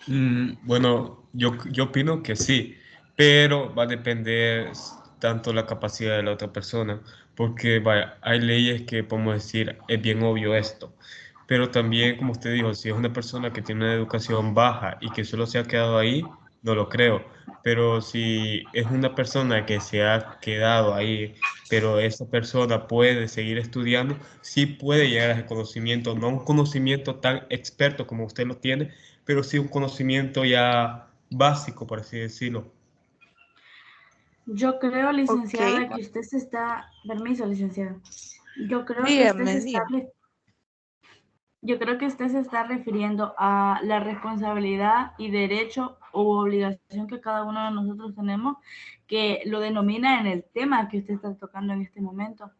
Speaker 11: Bueno, yo opino que sí, pero va a depender tanto la capacidad de la otra persona, porque vaya, hay leyes que podemos decir, es bien obvio esto, pero también, como usted dijo, si es una persona que tiene una educación baja y que solo se ha quedado ahí, no lo creo, pero si es una persona que se ha quedado ahí, pero esa persona puede seguir estudiando, sí puede llegar a ese conocimiento, no un conocimiento tan experto como usted lo tiene, pero sí un conocimiento ya básico, por así decirlo.
Speaker 12: Yo creo, licenciada,
Speaker 1: Ok.
Speaker 12: que usted se está... Permiso, licenciada. Yo creo que usted
Speaker 1: Dígame,
Speaker 12: se está...
Speaker 1: dígame.
Speaker 12: Yo creo que usted se está refiriendo a la responsabilidad y derecho u obligación que cada uno de nosotros tenemos, que lo denomina en el tema que usted está tocando en este momento.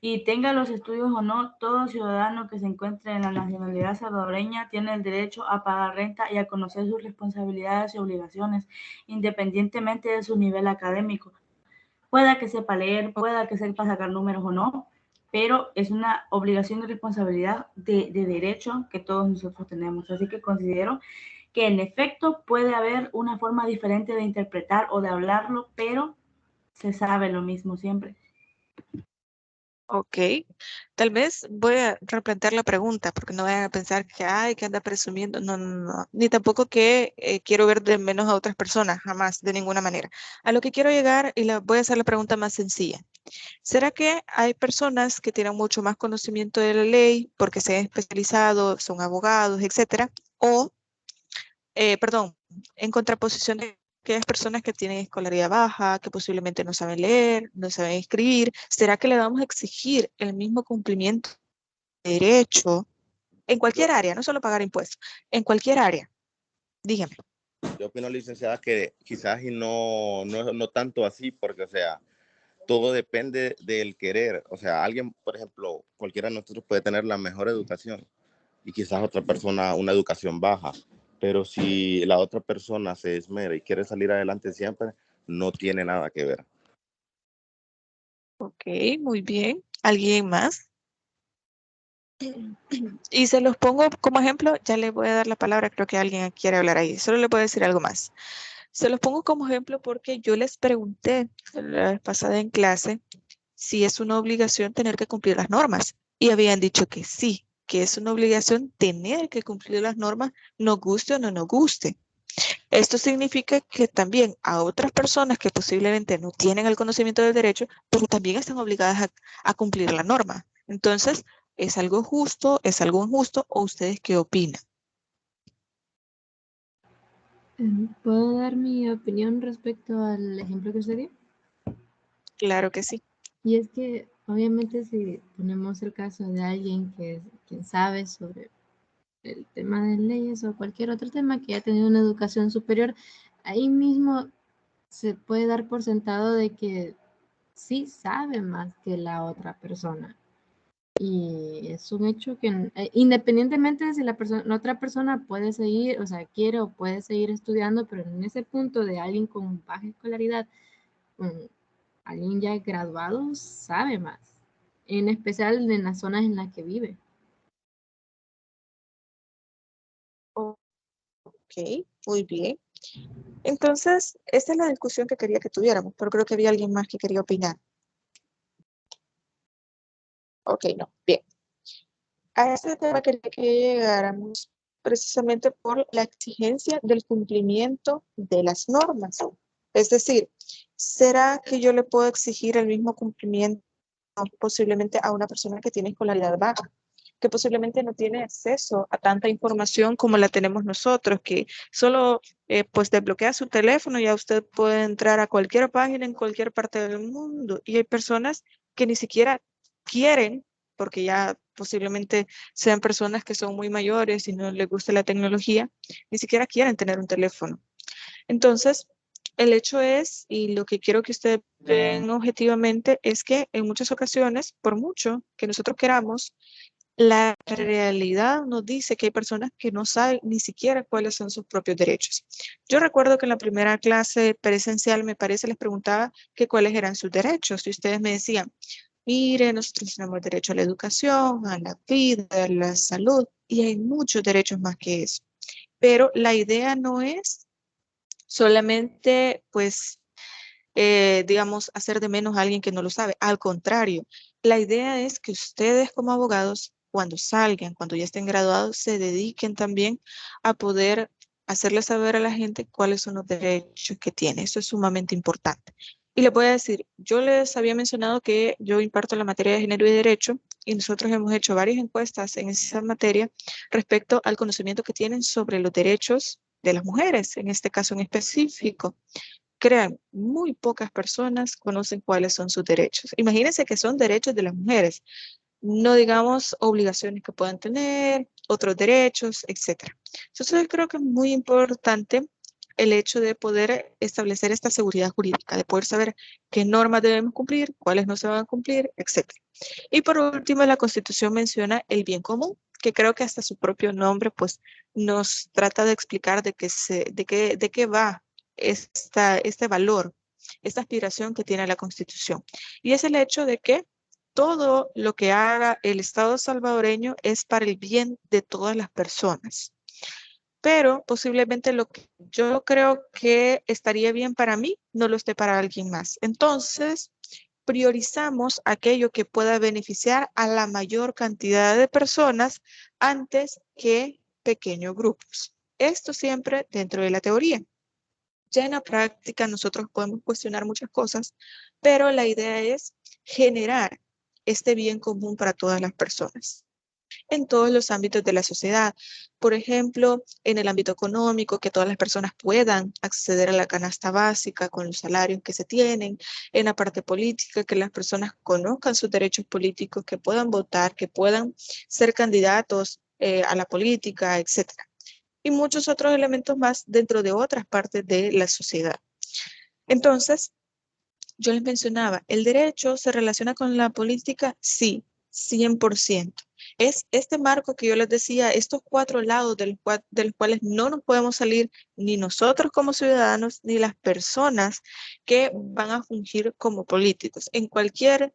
Speaker 12: Y tenga los estudios o no, todo ciudadano que se encuentre en la nacionalidad salvadoreña tiene el derecho a pagar renta y a conocer sus responsabilidades y obligaciones, independientemente de su nivel académico. Pueda que sepa leer, pueda que sepa sacar números o no, pero es una obligación y responsabilidad de derecho que todos nosotros tenemos. Así que considero que en efecto puede haber una forma diferente de interpretar o de hablarlo, pero se sabe lo mismo siempre.
Speaker 1: Ok, tal vez voy a replantear la pregunta porque no vayan a pensar que, ay, que anda presumiendo. No, no, no. Ni tampoco que quiero ver de menos a otras personas, jamás, de ninguna manera. A lo que quiero llegar, y voy a hacer la pregunta más sencilla. ¿Será que hay personas que tienen mucho más conocimiento de la ley porque se han especializado, son abogados, etcétera? O, perdón, en contraposición de aquellas personas que tienen escolaridad baja, que posiblemente no saben leer, no saben escribir, ¿será que le vamos a exigir el mismo cumplimiento de derecho en cualquier área, no solo pagar impuestos, en cualquier área? Dígame.
Speaker 3: Yo opino, licenciada, que quizás y no tanto así, porque, o sea, todo depende del querer. O sea, alguien, por ejemplo, cualquiera de nosotros puede tener la mejor educación y quizás otra persona una educación baja, pero si la otra persona se esmera y quiere salir adelante siempre, no tiene nada que ver.
Speaker 1: Ok, muy bien. ¿Alguien más? Y se los pongo como ejemplo, ya le voy a dar la palabra, creo que alguien quiere hablar ahí, solo le puedo decir algo más. Se los pongo como ejemplo porque yo les pregunté la vez pasada en clase si es una obligación tener que cumplir las normas y habían dicho que sí, que es una obligación tener que cumplir las normas, nos guste o no nos guste. Esto significa que también a otras personas que posiblemente no tienen el conocimiento del derecho, pero también están obligadas a cumplir la norma. Entonces, ¿es algo justo? ¿Es algo injusto? ¿O ustedes qué opinan?
Speaker 14: ¿Puedo dar mi opinión respecto al ejemplo que usted dio?
Speaker 1: Claro que sí.
Speaker 14: Y es que, obviamente, si ponemos el caso de alguien que sabe sobre el tema de leyes o cualquier otro tema que haya tenido una educación superior, ahí mismo se puede dar por sentado de que sí sabe más que la otra persona. Y es un hecho que independientemente de si la otra persona puede seguir, o sea, quiere o puede seguir estudiando, pero en ese punto de alguien con baja escolaridad, alguien ya graduado sabe más, en especial en las zonas en las que vive.
Speaker 1: Ok, muy bien. Entonces, esta es la discusión que quería que tuviéramos, pero creo que había alguien más que quería opinar. Ok, no, bien. A este tema quería que llegáramos precisamente por la exigencia del cumplimiento de las normas. Es decir, ¿será que yo le puedo exigir el mismo cumplimiento posiblemente a una persona que tiene escolaridad baja, que posiblemente no tiene acceso a tanta información como la tenemos nosotros, que solo pues desbloquea su teléfono y ya usted puede entrar a cualquier página en cualquier parte del mundo? Y hay personas que ni siquiera quieren, porque ya posiblemente sean personas que son muy mayores y no les gusta la tecnología, ni siquiera quieren tener un teléfono. Entonces, el hecho es, y lo que quiero que ustedes vean objetivamente, es que en muchas ocasiones, por mucho que nosotros queramos, la realidad nos dice que hay personas que no saben ni siquiera cuáles son sus propios derechos. Yo recuerdo que en la primera clase presencial, me parece, les preguntaba que cuáles eran sus derechos y ustedes me decían, mire, nosotros tenemos derecho a la educación, a la vida, a la salud, y hay muchos derechos más que eso. Pero la idea no es solamente, pues, digamos, hacer de menos a alguien que no lo sabe. Al contrario, la idea es que ustedes como abogados, cuando salgan, cuando ya estén graduados, se dediquen también a poder hacerle saber a la gente cuáles son los derechos que tiene. Eso es sumamente importante. Y les voy a decir, yo les había mencionado que yo imparto la materia de género y derecho y nosotros hemos hecho varias encuestas en esa materia respecto al conocimiento que tienen sobre los derechos de las mujeres, en este caso en específico. Crean, muy pocas personas conocen cuáles son sus derechos. Imagínense que son derechos de las mujeres, no digamos obligaciones que puedan tener, otros derechos, etc. Entonces creo que es muy importante el hecho de poder establecer esta seguridad jurídica, de poder saber qué normas debemos cumplir, cuáles no se van a cumplir, etc. Y por último, la Constitución menciona el bien común, que creo que hasta su propio nombre pues nos trata de explicar de qué va este valor, esta aspiración que tiene la Constitución. Y es el hecho de que todo lo que haga el Estado salvadoreño es para el bien de todas las personas. Pero posiblemente lo que yo creo que estaría bien para mí, no lo esté para alguien más. Entonces, priorizamos aquello que pueda beneficiar a la mayor cantidad de personas antes que pequeños grupos. Esto siempre dentro de la teoría. Ya en la práctica nosotros podemos cuestionar muchas cosas, pero la idea es generar este bien común para todas las personas en todos los ámbitos de la sociedad. Por ejemplo, en el ámbito económico, que todas las personas puedan acceder a la canasta básica con los salarios que se tienen. En la parte política, que las personas conozcan sus derechos políticos, que puedan votar, que puedan ser candidatos a la política, etc. Y muchos otros elementos más dentro de otras partes de la sociedad. Entonces, yo les mencionaba, ¿el derecho se relaciona con la política? Sí, 100%. Es este marco que yo les decía, estos cuatro lados de los cuales no nos podemos salir ni nosotros como ciudadanos, ni las personas que van a fungir como políticos. En cualquier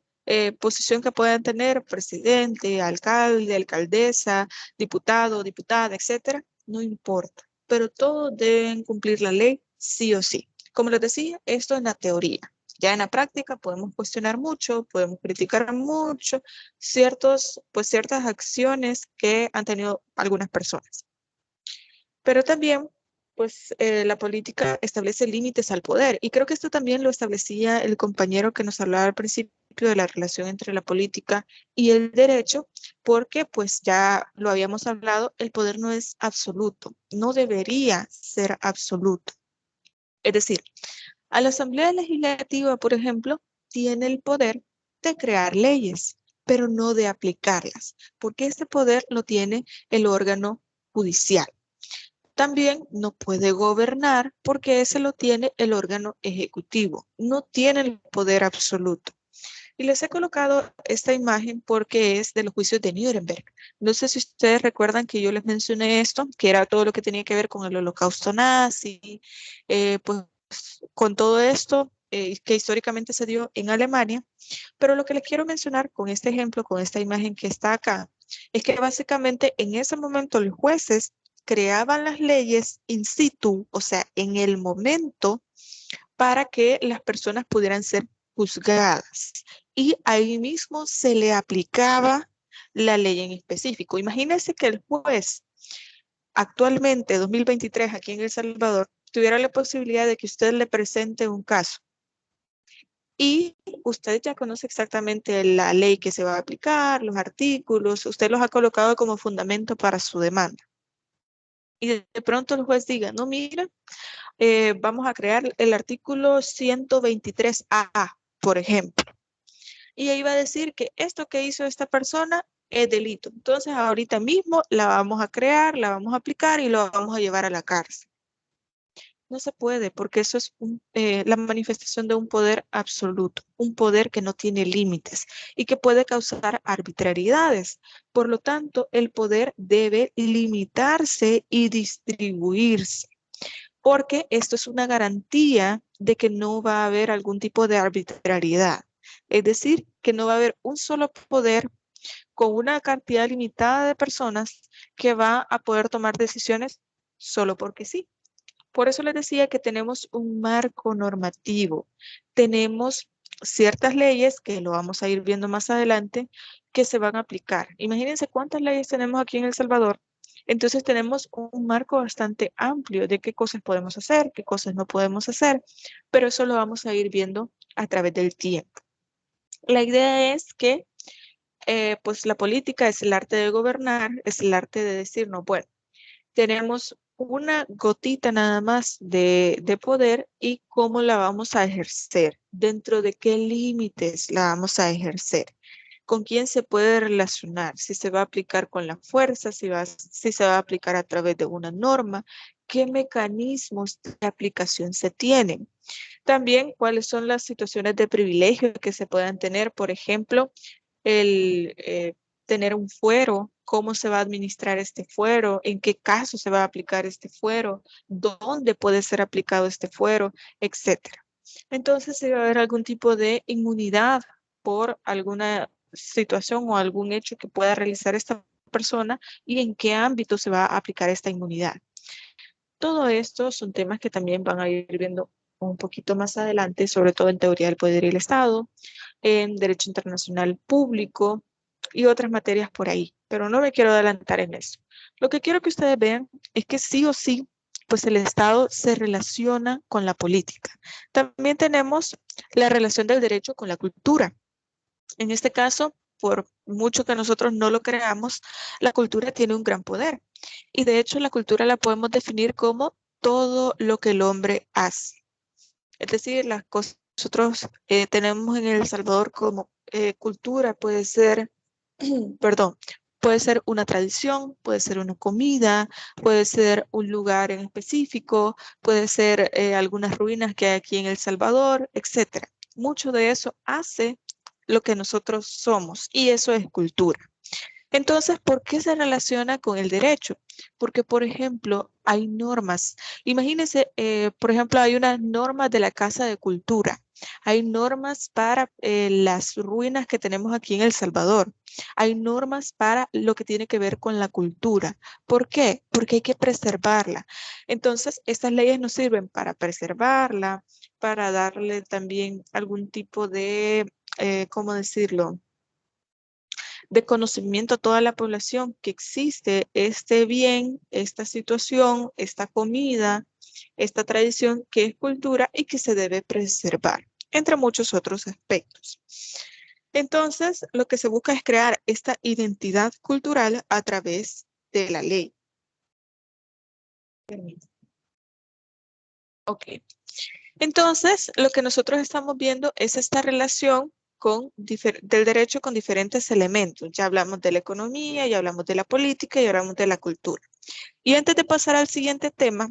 Speaker 1: posición que puedan tener, presidente, alcalde, alcaldesa, diputado, diputada, etcétera, no importa. Pero todos deben cumplir la ley sí o sí. Como les decía, esto es la teoría. Ya en la práctica podemos cuestionar mucho, podemos criticar mucho ciertas acciones que han tenido algunas personas. Pero también, pues, la política establece límites al poder. Y creo que esto también lo establecía el compañero que nos hablaba al principio de la relación entre la política y el derecho, porque, pues, ya lo habíamos hablado, el poder no es absoluto, no debería ser absoluto. Es decir, a la Asamblea Legislativa, por ejemplo, tiene el poder de crear leyes, pero no de aplicarlas, porque este poder lo tiene el órgano judicial. También no puede gobernar porque ese lo tiene el órgano ejecutivo, no tiene el poder absoluto. Y les he colocado esta imagen porque es de los juicios de Nuremberg. No sé si ustedes recuerdan que yo les mencioné esto, que era todo lo que tenía que ver con el holocausto nazi, pues con todo esto que históricamente se dio en Alemania, pero lo que les quiero mencionar con este ejemplo, con esta imagen que está acá, es que básicamente en ese momento los jueces creaban las leyes in situ, o sea, en el momento, para que las personas pudieran ser juzgadas. Y ahí mismo se le aplicaba la ley en específico. Imagínense que el juez actualmente, 2023, aquí en El Salvador, tuviera la posibilidad de que usted le presente un caso y usted ya conoce exactamente la ley que se va a aplicar, los artículos, usted los ha colocado como fundamento para su demanda. Y de pronto el juez diga, no, mira, vamos a crear el artículo 123A, por ejemplo. Y ahí va a decir que esto que hizo esta persona es delito. Entonces ahorita mismo la vamos a crear, la vamos a aplicar y lo vamos a llevar a la cárcel. No se puede, porque eso es la manifestación de un poder absoluto, un poder que no tiene límites y que puede causar arbitrariedades. Por lo tanto, el poder debe limitarse y distribuirse, porque esto es una garantía de que no va a haber algún tipo de arbitrariedad. Es decir, que no va a haber un solo poder con una cantidad limitada de personas que va a poder tomar decisiones solo porque sí. Por eso les decía que tenemos un marco normativo, tenemos ciertas leyes, que lo vamos a ir viendo más adelante, que se van a aplicar. Imagínense cuántas leyes tenemos aquí en El Salvador. Entonces tenemos un marco bastante amplio de qué cosas podemos hacer, qué cosas no podemos hacer, pero eso lo vamos a ir viendo a través del tiempo. La idea es que pues la política es el arte de gobernar, es el arte de decirnos, bueno, tenemos una gotita nada más de poder y cómo la vamos a ejercer, dentro de qué límites la vamos a ejercer, con quién se puede relacionar, si se va a aplicar con la fuerza, si se va a aplicar a través de una norma, qué mecanismos de aplicación se tienen. También cuáles son las situaciones de privilegio que se puedan tener, por ejemplo, el tener un fuero, cómo se va a administrar este fuero, en qué caso se va a aplicar este fuero, dónde puede ser aplicado este fuero, etcétera. Entonces, si va a haber algún tipo de inmunidad por alguna situación o algún hecho que pueda realizar esta persona y en qué ámbito se va a aplicar esta inmunidad. Todo esto son temas que también van a ir viendo un poquito más adelante, sobre todo en teoría del poder y el Estado, en derecho internacional público y otras materias por ahí, pero no me quiero adelantar en eso. Lo que quiero que ustedes vean es que sí o sí, pues el Estado se relaciona con la política. También tenemos la relación del derecho con la cultura. En este caso, por mucho que nosotros no lo creamos, la cultura tiene un gran poder. Y de hecho, la cultura la podemos definir como todo lo que el hombre hace. Es decir, las cosas nosotros tenemos en El Salvador como cultura, puede ser, perdón, puede ser una tradición, puede ser una comida, puede ser un lugar en específico, puede ser algunas ruinas que hay aquí en El Salvador, etc. Mucho de eso hace lo que nosotros somos y eso es cultura. Entonces, ¿por qué se relaciona con el derecho? Porque, por ejemplo, hay normas. Imagínense, por ejemplo, hay unas normas de la Casa de Cultura. Hay normas para las ruinas que tenemos aquí en El Salvador. Hay normas para lo que tiene que ver con la cultura. ¿Por qué? Porque hay que preservarla. Entonces, estas leyes nos sirven para preservarla, para darle también algún tipo de, ¿cómo decirlo?, de conocimiento a toda la población que existe este bien, esta situación, esta comida, esta tradición que es cultura y que se debe preservar, entre muchos otros aspectos. Entonces, lo que se busca es crear esta identidad cultural a través de la ley. Ok. Entonces, lo que nosotros estamos viendo es esta relación del derecho con diferentes elementos. Ya hablamos de la economía, ya hablamos de la política y hablamos de la cultura. Y antes de pasar al siguiente tema,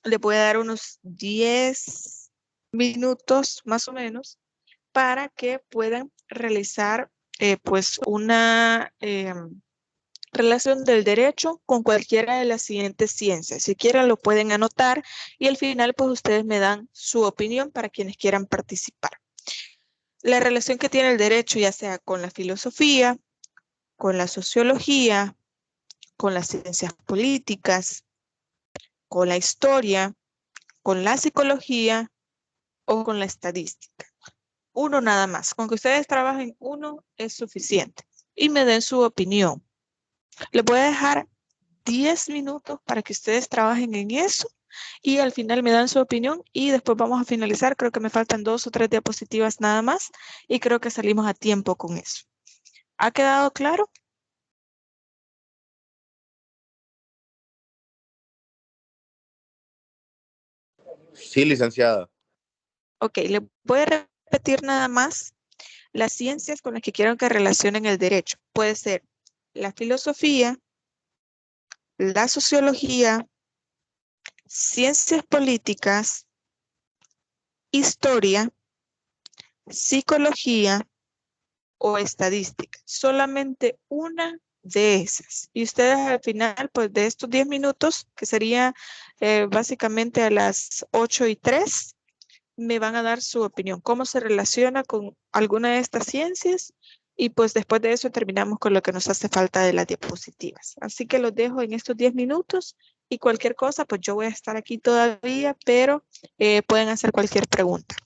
Speaker 1: le voy a dar unos 10 minutos más o menos para que puedan realizar pues una relación del derecho con cualquiera de las siguientes ciencias. Si quieren lo pueden anotar y al final pues ustedes me dan su opinión para quienes quieran participar. La relación que tiene el derecho ya sea con la filosofía, con la sociología, con las ciencias políticas, con la historia, con la psicología o con la estadística. Uno nada más. Con que ustedes trabajen uno es suficiente y me den su opinión. Les voy a dejar 10 minutos para que ustedes trabajen en eso y al final me dan su opinión y después vamos a finalizar. Creo que me faltan 2 o 3 diapositivas nada más y creo que salimos a tiempo con eso. ¿Ha quedado claro?
Speaker 3: Sí, licenciada.
Speaker 1: Ok, le voy a repetir nada más las ciencias con las que quiero que relacionen el derecho. Puede ser la filosofía, la sociología, ciencias políticas, historia, psicología o estadística. Solamente una de esas. Y ustedes al final, pues de estos 10 minutos, que sería básicamente a las 8:03, me van a dar su opinión, cómo se relaciona con alguna de estas ciencias y pues después de eso terminamos con lo que nos hace falta de las diapositivas. Así que los dejo en estos 10 minutos y cualquier cosa, pues yo voy a estar aquí todavía, pero pueden hacer cualquier pregunta.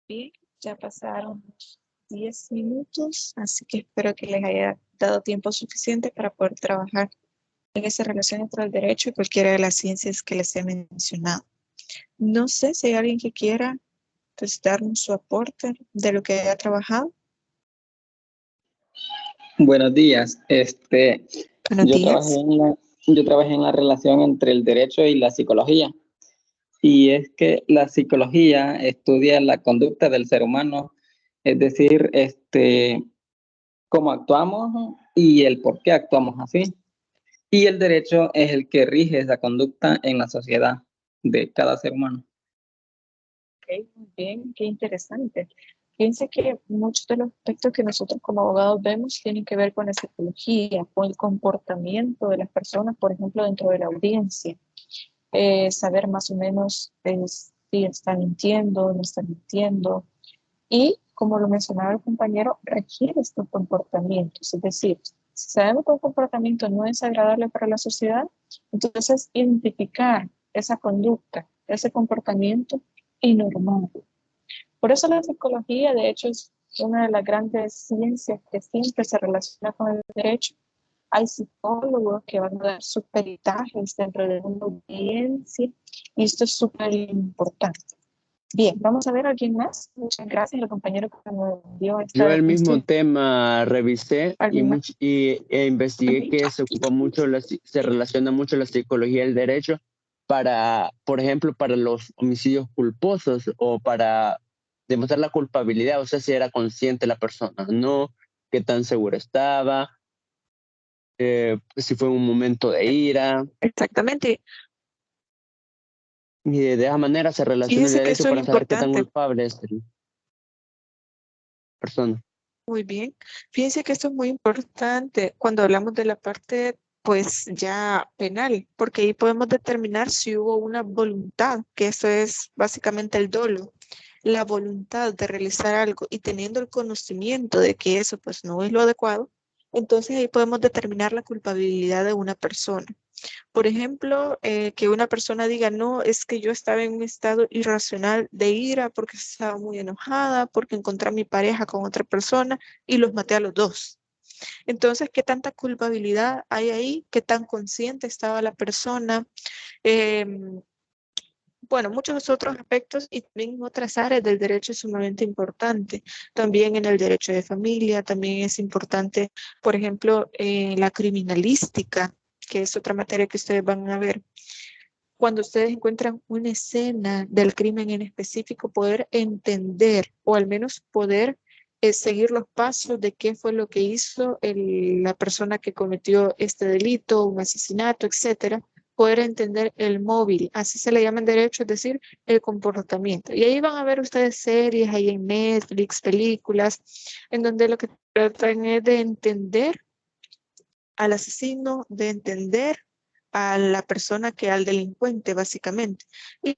Speaker 1: Bien, ya pasaron 10 minutos, así que espero que les haya dado tiempo suficiente para poder trabajar en esa relación entre el derecho y cualquiera de las ciencias que les he mencionado. No sé si hay alguien que quiera pues, darnos su aporte de lo que haya trabajado.
Speaker 10: Buenos días.
Speaker 1: Buenos
Speaker 10: Yo
Speaker 1: días.
Speaker 10: trabajé en la relación entre el derecho y la psicología. Y es que la psicología estudia la conducta del ser humano, es decir, cómo actuamos y el por qué actuamos así. Y el derecho es el que rige esa conducta en la sociedad de cada ser humano.
Speaker 1: Ok, muy bien, qué interesante. Fíjense que muchos de los aspectos que nosotros como abogados vemos tienen que ver con la psicología, con el comportamiento de las personas, por ejemplo, dentro de la audiencia. Saber más o menos si está mintiendo, no está mintiendo. Y, como lo mencionaba el compañero, regir estos comportamientos. Es decir, si sabemos que un comportamiento no es agradable para la sociedad, entonces identificar esa conducta, ese comportamiento y normarlo. Por eso la psicología, de hecho, es una de las grandes ciencias que siempre se relaciona con el derecho. Hay psicólogos que van a dar sus peritajes dentro de una audiencia y esto es súper importante. Bien, vamos a ver a alguien más. Muchas gracias al compañero que nos dio esta
Speaker 15: Yo el mismo
Speaker 1: definición.
Speaker 15: tema revisé
Speaker 1: ¿Alguien más?
Speaker 15: investigué que se ocupa mucho, se relaciona mucho la psicología y el derecho para, por ejemplo, para los homicidios culposos o para demostrar la culpabilidad, o sea, si era consciente la persona, no, qué tan segura estaba, si fue un momento de ira.
Speaker 1: Exactamente.
Speaker 15: Y de esa manera se relaciona el
Speaker 1: Fíjense que
Speaker 15: derecho
Speaker 1: esto es
Speaker 15: para saber qué tan
Speaker 1: importante.
Speaker 15: culpable es la persona.
Speaker 1: Muy bien. Fíjense que esto es muy importante cuando hablamos de la parte, pues ya penal, porque ahí podemos determinar si hubo una voluntad, que eso es básicamente el dolo, la voluntad de realizar algo y teniendo el conocimiento de que eso pues no es lo adecuado, entonces ahí podemos determinar la culpabilidad de una persona. Por ejemplo, que una persona diga, no, es que yo estaba en un estado irracional de ira porque estaba muy enojada, porque encontré a mi pareja con otra persona y los maté a los dos. Entonces, ¿qué tanta culpabilidad hay ahí? ¿Qué tan consciente estaba la persona? Bueno, muchos otros aspectos y también en otras áreas del derecho es sumamente importante. También en el derecho de familia, también es importante, por ejemplo, la criminalística, que es otra materia que ustedes van a ver. Cuando ustedes encuentran una escena del crimen en específico, poder entender o al menos poder seguir los pasos de qué fue lo que hizo la persona que cometió este delito, un asesinato, etcétera, poder entender el móvil, así se le llama en derecho, es decir, el comportamiento. Y ahí van a ver ustedes series, ahí en Netflix, películas, en donde lo que tratan es de entender al asesino, de entender a la persona que al delincuente, básicamente. Y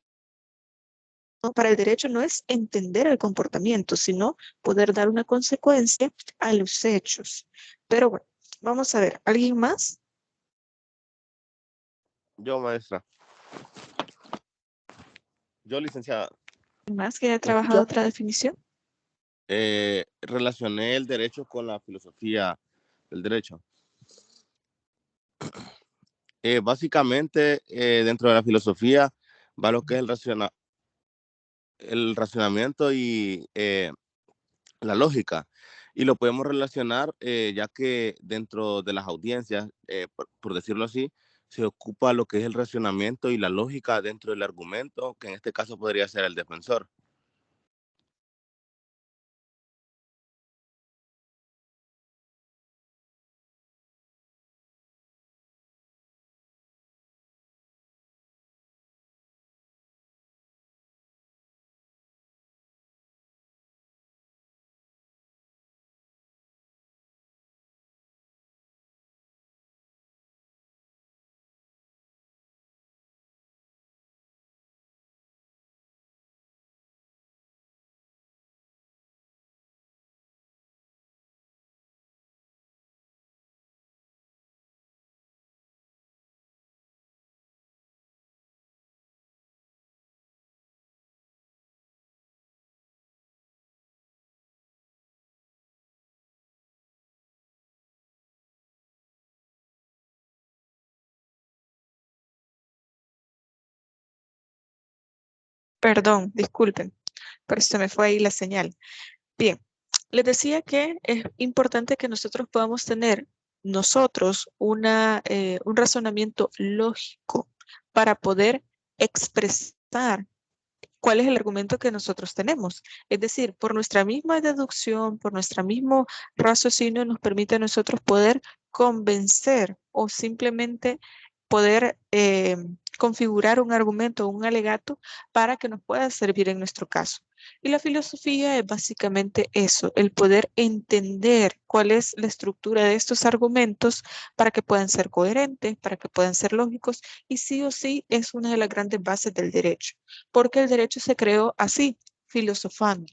Speaker 1: para el derecho no es entender el comportamiento, sino poder dar una consecuencia a los hechos. Pero bueno, vamos a ver, ¿alguien más?
Speaker 3: Yo, maestra. Yo, licenciada.
Speaker 1: ¿Más que haya trabajado otra definición?
Speaker 3: Relacioné el derecho con la filosofía del derecho. Básicamente, dentro de la filosofía va lo que es el racionamiento y la lógica. Y lo podemos relacionar ya que dentro de las audiencias, por decirlo así, se ocupa lo que es el racionamiento y la lógica dentro del argumento, que en este caso podría ser el defensor.
Speaker 1: Perdón, disculpen, pero se me fue ahí la señal. Bien, les decía que es importante que nosotros podamos tener un razonamiento lógico para poder expresar cuál es el argumento que nosotros tenemos. Es decir, por nuestra misma deducción, por nuestro mismo raciocinio, nos permite a nosotros poder convencer o simplemente poder configurar un argumento o un alegato para que nos pueda servir en nuestro caso. Y la filosofía es básicamente eso, el poder entender cuál es la estructura de estos argumentos para que puedan ser coherentes, para que puedan ser lógicos, y sí o sí es una de las grandes bases del derecho, porque el derecho se creó así, filosofando,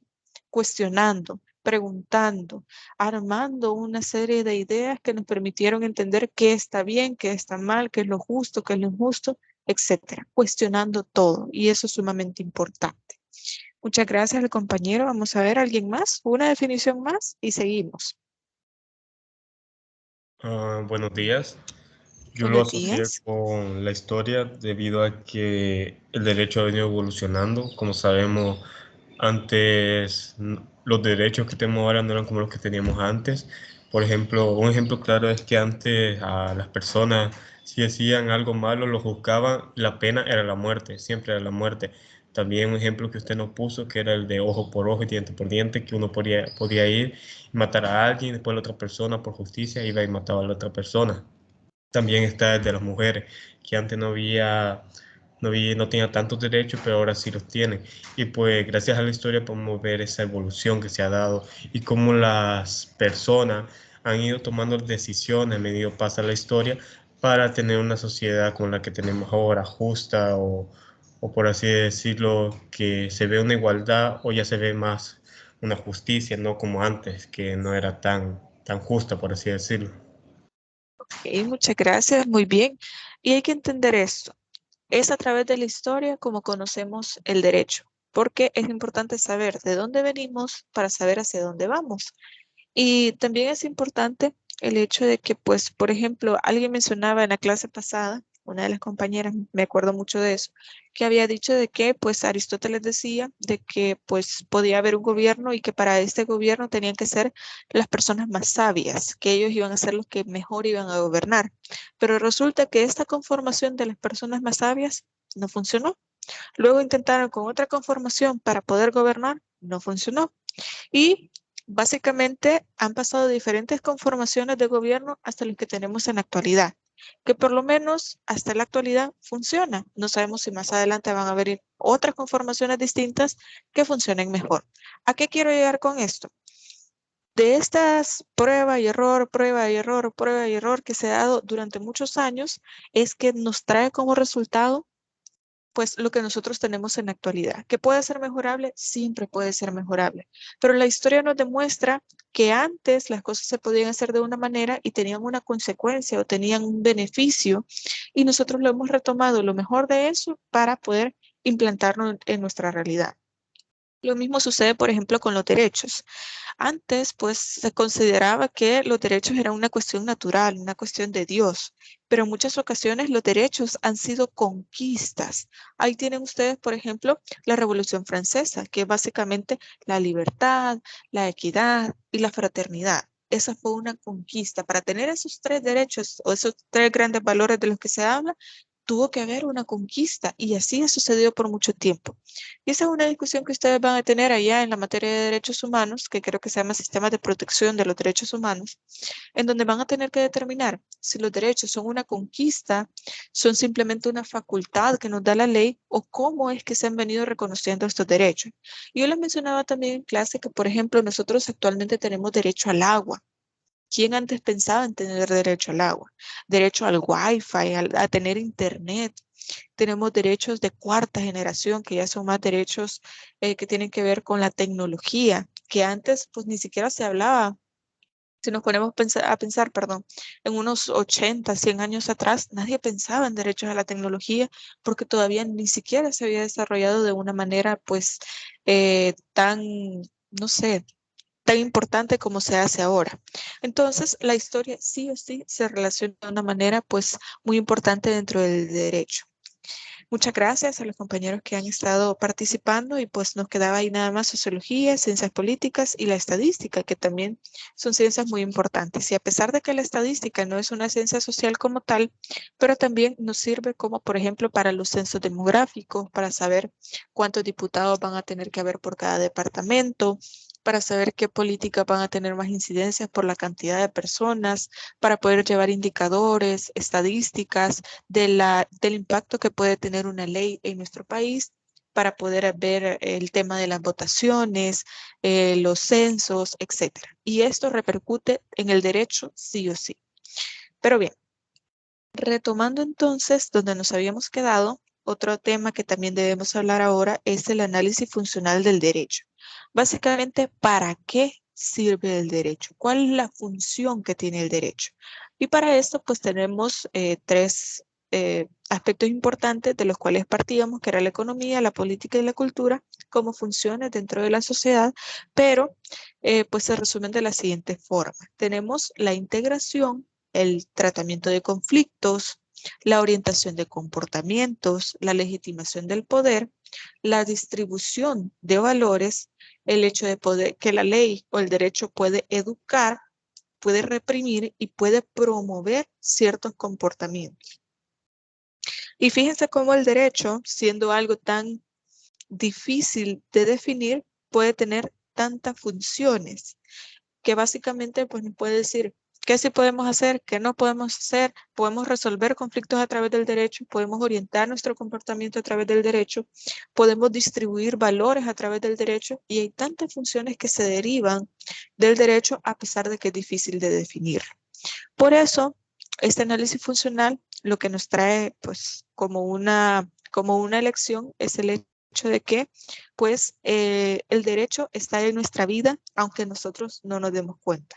Speaker 1: cuestionando, preguntando, armando una serie de ideas que nos permitieron entender qué está bien, qué está mal, qué es lo justo, qué es lo injusto, etcétera, cuestionando todo, y eso es sumamente importante. Muchas gracias al compañero. Vamos a ver, ¿alguien más? Una definición más y seguimos.
Speaker 11: Buenos días. Yo lo
Speaker 1: Buenos
Speaker 11: asocié
Speaker 1: días.
Speaker 11: con la historia debido a que el derecho ha venido evolucionando. Como sabemos, antes los derechos que tenemos ahora no eran como los que teníamos antes. Por ejemplo, un ejemplo claro es que antes a las personas, si hacían algo malo, los juzgaban, la pena era la muerte, siempre era la muerte. También un ejemplo que usted nos puso, que era el de ojo por ojo y diente por diente, que uno podía ir y matar a alguien, después la otra persona por justicia iba y mataba a la otra persona. También está el de las mujeres, que antes no tenía tantos derechos, pero ahora sí los tiene. Y pues gracias a la historia podemos ver esa evolución que se ha dado y cómo las personas han ido tomando decisiones a medida que pasa la historia para tener una sociedad como la que tenemos ahora, justa o por así decirlo, que se ve una igualdad o ya se ve más una justicia, no como antes, que no era tan justa, por así decirlo.
Speaker 1: Ok, muchas gracias, muy bien. Y hay que entender esto. Es a través de la historia como conocemos el derecho, porque es importante saber de dónde venimos para saber hacia dónde vamos. Y también es importante el hecho de que, pues, por ejemplo, alguien mencionaba en la clase pasada, una de las compañeras, me acuerdo mucho de eso, que había dicho de que, pues, Aristóteles decía de que, pues, podía haber un gobierno y que para este gobierno tenían que ser las personas más sabias, que ellos iban a ser los que mejor iban a gobernar. Pero resulta que esta conformación de las personas más sabias no funcionó. Luego intentaron con otra conformación para poder gobernar, no funcionó. Y básicamente han pasado diferentes conformaciones de gobierno hasta los que tenemos en la actualidad, que por lo menos hasta la actualidad funciona. No sabemos si más adelante van a haber otras conformaciones distintas que funcionen mejor. ¿A qué quiero llegar con esto? De estas prueba y error, prueba y error, prueba y error que se ha dado durante muchos años, es que nos trae como resultado pues lo que nosotros tenemos en la actualidad. ¿Que puede ser mejorable? Siempre puede ser mejorable. Pero la historia nos demuestra que antes las cosas se podían hacer de una manera y tenían una consecuencia o tenían un beneficio y nosotros lo hemos retomado lo mejor de eso para poder implantarlo en nuestra realidad. Lo mismo sucede, por ejemplo, con los derechos. Antes, pues, se consideraba que los derechos eran una cuestión natural, una cuestión de Dios, pero en muchas ocasiones los derechos han sido conquistas. Ahí tienen ustedes, por ejemplo, la Revolución Francesa, que es básicamente la libertad, la equidad y la fraternidad. Esa fue una conquista. Para tener esos tres derechos o esos tres grandes valores de los que se habla, tuvo que haber una conquista y así ha sucedido por mucho tiempo. Y esa es una discusión que ustedes van a tener allá en la materia de derechos humanos, que creo que se llama Sistemas de Protección de los Derechos Humanos, en donde van a tener que determinar si los derechos son una conquista, son simplemente una facultad que nos da la ley o cómo es que se han venido reconociendo estos derechos. Y yo les mencionaba también en clase que, por ejemplo, nosotros actualmente tenemos derecho al agua. ¿Quién antes pensaba en tener derecho al agua? Derecho al wifi, a tener internet. Tenemos derechos de cuarta generación, que ya son más derechos que tienen que ver con la tecnología, que antes pues ni siquiera se hablaba. Si nos ponemos a pensar, perdón, en unos 80, 100 años atrás, nadie pensaba en derechos a la tecnología porque todavía ni siquiera se había desarrollado de una manera pues tan, no sé, tan importante como se hace ahora. Entonces, la historia sí o sí se relaciona de una manera pues muy importante dentro del derecho. Muchas gracias a los compañeros que han estado participando y pues nos quedaba ahí nada más sociología, ciencias políticas y la estadística, que también son ciencias muy importantes. Y a pesar de que la estadística no es una ciencia social como tal, pero también nos sirve como, por ejemplo, para los censos demográficos, para saber cuántos diputados van a tener que haber por cada departamento, para saber qué políticas van a tener más incidencias por la cantidad de personas, para poder llevar indicadores, estadísticas del impacto que puede tener una ley en nuestro país, para poder ver el tema de las votaciones, los censos, etc. Y esto repercute en el derecho sí o sí. Pero bien, retomando entonces donde nos habíamos quedado, otro tema que también debemos hablar ahora es el análisis funcional del derecho. Básicamente, ¿para qué sirve el derecho? ¿Cuál es la función que tiene el derecho? Y para esto, pues tenemos tres aspectos importantes de los cuales partíamos, que era la economía, la política y la cultura, como funciones dentro de la sociedad, pero pues se resumen de la siguiente forma. Tenemos la integración, el tratamiento de conflictos, la orientación de comportamientos, la legitimación del poder, la distribución de valores, el hecho de poder, que la ley o el derecho puede educar, puede reprimir y puede promover ciertos comportamientos. Y fíjense cómo el derecho, siendo algo tan difícil de definir, puede tener tantas funciones, que básicamente pues nos puede decir qué sí podemos hacer, qué no podemos hacer, podemos resolver conflictos a través del derecho, podemos orientar nuestro comportamiento a través del derecho, podemos distribuir valores a través del derecho, y hay tantas funciones que se derivan del derecho a pesar de que es difícil de definir. Por eso, este análisis funcional lo que nos trae pues como una elección es el hecho de que pues el derecho está en nuestra vida aunque nosotros no nos demos cuenta.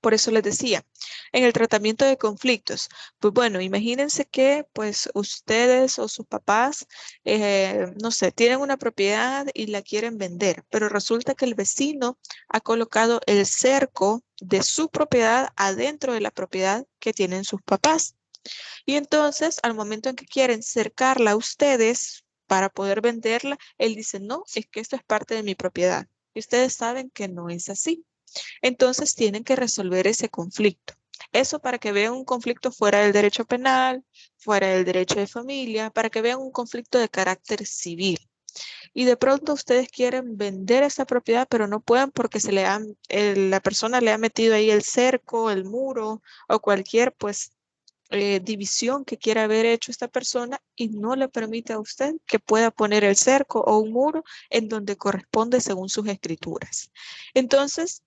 Speaker 1: Por eso les decía, en el tratamiento de conflictos, pues bueno, imagínense que pues ustedes o sus papás, no sé, tienen una propiedad y la quieren vender, pero resulta que el vecino ha colocado el cerco de su propiedad adentro de la propiedad que tienen sus papás. Y entonces, al momento en que quieren cercarla a ustedes para poder venderla, él dice, no, es que esto es parte de mi propiedad. Y ustedes saben que no es así. Entonces tienen que resolver ese conflicto. Eso para que vean un conflicto fuera del derecho penal, fuera del derecho de familia, para que vean un conflicto de carácter civil. Y de pronto ustedes quieren vender esa propiedad, pero no pueden porque la persona le ha metido ahí el cerco, el muro o cualquier pues división que quiera haber hecho esta persona, y no le permite a usted que pueda poner el cerco o un muro en donde corresponde según sus escrituras. Entonces,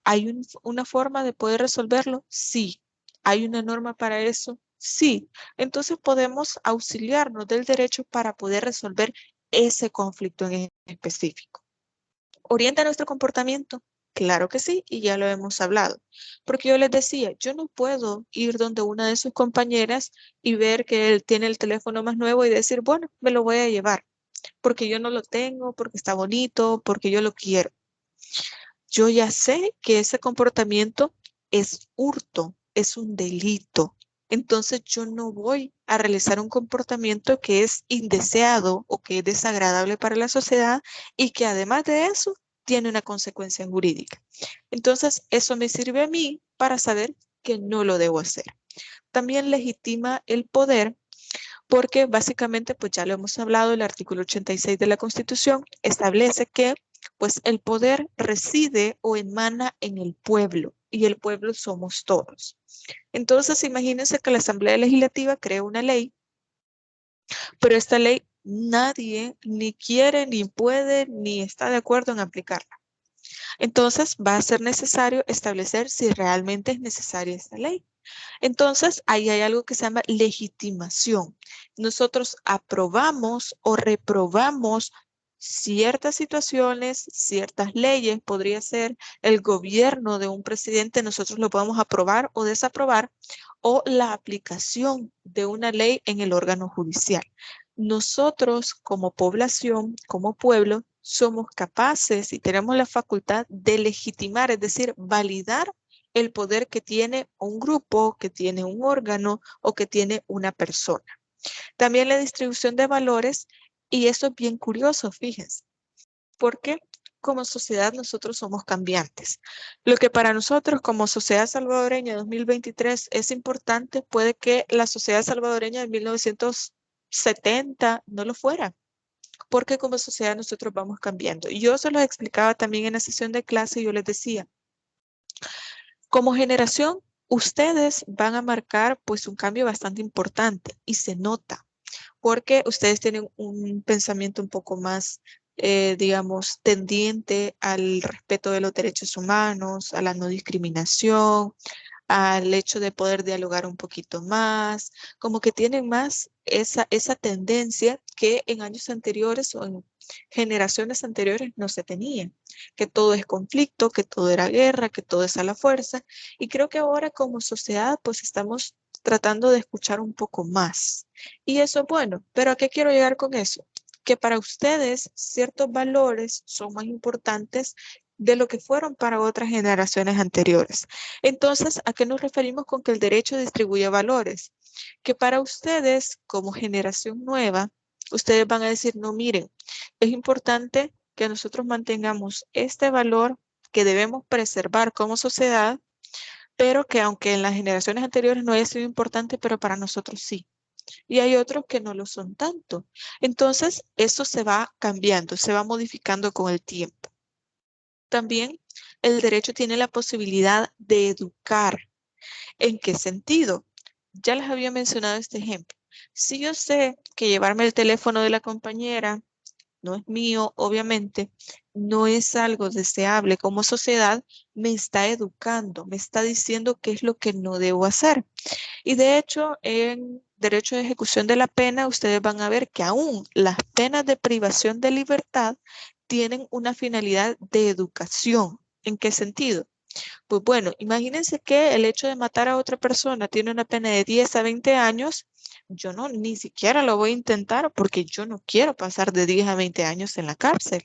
Speaker 1: ¿hay una forma de poder resolverlo? Sí. ¿Hay una norma para eso? Sí. Entonces podemos auxiliarnos del derecho para poder resolver ese conflicto en específico. ¿Orienta nuestro comportamiento? Claro que sí, y ya lo hemos hablado. Porque yo les decía, yo no puedo ir donde una de sus compañeras y ver que él tiene el teléfono más nuevo y decir, bueno, me lo voy a llevar, porque yo no lo tengo, porque está bonito, porque yo lo quiero. Yo ya sé que ese comportamiento es hurto, es un delito. Entonces yo no voy a realizar un comportamiento que es indeseado o que es desagradable para la sociedad y que además de eso tiene una consecuencia jurídica. Entonces eso me sirve a mí para saber que no lo debo hacer. También legitima el poder porque básicamente, pues ya lo hemos hablado, el artículo 86 de la Constitución establece que pues el poder reside o emana en el pueblo, y el pueblo somos todos. Entonces, imagínense que la Asamblea Legislativa crea una ley, pero esta ley nadie ni quiere, ni puede, ni está de acuerdo en aplicarla. Entonces, va a ser necesario establecer si realmente es necesaria esta ley. Entonces, ahí hay algo que se llama legitimación. Nosotros aprobamos o reprobamos ciertas situaciones, ciertas leyes, podría ser el gobierno de un presidente, nosotros lo podemos aprobar o desaprobar, o la aplicación de una ley en el órgano judicial. Nosotros como población, como pueblo, somos capaces y tenemos la facultad de legitimar, es decir, validar el poder que tiene un grupo, que tiene un órgano o que tiene una persona. También la distribución de valores, y esto es bien curioso, fíjense, porque como sociedad nosotros somos cambiantes. Lo que para nosotros como sociedad salvadoreña 2023 es importante, puede que la sociedad salvadoreña de 1970 no lo fuera, porque como sociedad nosotros vamos cambiando. Y yo se los explicaba también en la sesión de clase, yo les decía, como generación, ustedes van a marcar pues un cambio bastante importante y se nota, porque ustedes tienen un pensamiento un poco más, digamos, tendiente al respeto de los derechos humanos, a la no discriminación, al hecho de poder dialogar un poquito más, como que tienen más esa tendencia que en años anteriores o en generaciones anteriores no se tenía, que todo es conflicto, que todo era guerra, que todo es a la fuerza. Y creo que ahora como sociedad pues estamos tratando de escuchar un poco más. Y eso es bueno, pero ¿a qué quiero llegar con eso? Que para ustedes ciertos valores son más importantes de lo que fueron para otras generaciones anteriores. Entonces, ¿a qué nos referimos con que el derecho distribuye valores? Que para ustedes, como generación nueva, ustedes van a decir, no, miren, es importante que nosotros mantengamos este valor que debemos preservar como sociedad, pero que aunque en las generaciones anteriores no haya sido importante, pero para nosotros sí. Y hay otros que no lo son tanto. Entonces, eso se va cambiando, se va modificando con el tiempo. También el derecho tiene la posibilidad de educar. ¿En qué sentido? Ya les había mencionado este ejemplo. Si yo sé que llevarme el teléfono de la compañera no es mío, obviamente, no es algo deseable como sociedad, me está educando, me está diciendo qué es lo que no debo hacer. Y de hecho, en derecho de ejecución de la pena, ustedes van a ver que aún las penas de privación de libertad tienen una finalidad de educación. ¿En qué sentido? Pues bueno, imagínense que el hecho de matar a otra persona tiene una pena de 10 a 20 años. Yo no, ni siquiera lo voy a intentar porque yo no quiero pasar de 10 a 20 años en la cárcel.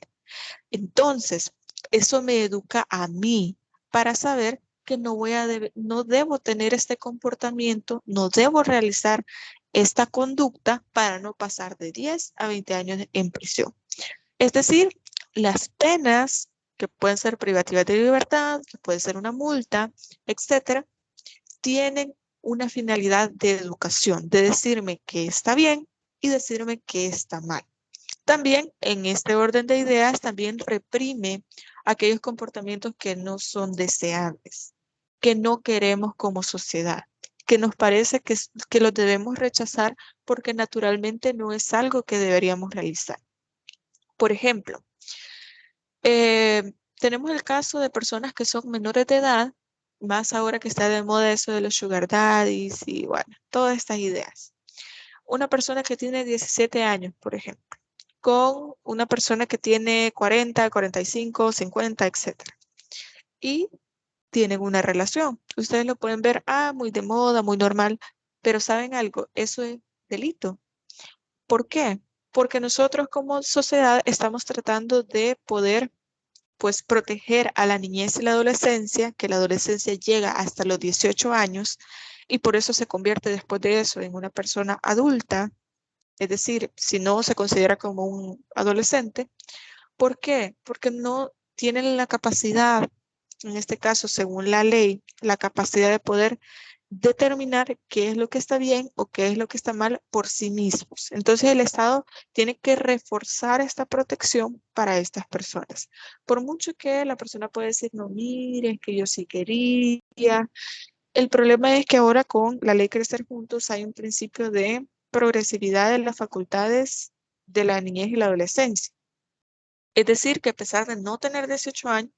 Speaker 1: Entonces, eso me educa a mí para saber que no debo tener este comportamiento, no debo realizar esta conducta para no pasar de 10 a 20 años en prisión. Es decir, las penas que pueden ser privativas de libertad, que puede ser una multa, etcétera, tienen una finalidad de educación, de decirme que está bien y decirme que está mal. También en este orden de ideas también reprime aquellos comportamientos que no son deseables, que no queremos como sociedad, que nos parece que los debemos rechazar porque naturalmente no es algo que deberíamos realizar. Por ejemplo, tenemos el caso de personas que son menores de edad, más ahora que está de moda eso de los sugar daddies y bueno, todas estas ideas. Una persona que tiene 17 años, por ejemplo, con una persona que tiene 40, 45, 50, etcétera. Y tienen una relación. Ustedes lo pueden ver, muy de moda, muy normal, pero ¿saben algo? Eso es delito. ¿Por qué? Porque nosotros como sociedad estamos tratando de poder pues proteger a la niñez y la adolescencia, que la adolescencia llega hasta los 18 años y por eso se convierte después de eso en una persona adulta, es decir, si no se considera como un adolescente. ¿Por qué? Porque no tienen la capacidad, en este caso, según la ley, la capacidad de poder determinar qué es lo que está bien o qué es lo que está mal por sí mismos. Entonces el Estado tiene que reforzar esta protección para estas personas. Por mucho que la persona pueda decir, no, mire, que yo sí quería. El problema es que ahora con la ley Crecer Juntos hay un principio de progresividad de las facultades de la niñez y la adolescencia. Es decir, que a pesar de no tener 18 años,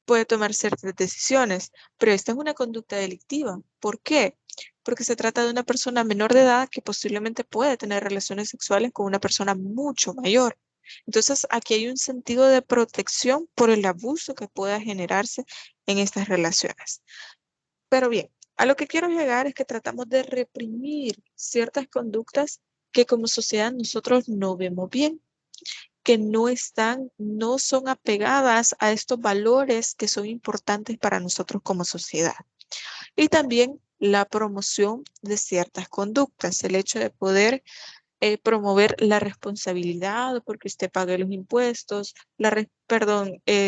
Speaker 1: puede tomar ciertas decisiones, pero esta es una conducta delictiva. ¿Por qué? Porque se trata de una persona menor de edad que posiblemente puede tener relaciones sexuales con una persona mucho mayor. Entonces, aquí hay un sentido de protección por el abuso que pueda generarse en estas relaciones. Pero bien, a lo que quiero llegar es que tratamos de reprimir ciertas conductas que como sociedad nosotros no vemos bien, que no son apegadas a estos valores que son importantes para nosotros como sociedad. Y también la promoción de ciertas conductas, el hecho de poder promover la responsabilidad porque usted pague los impuestos,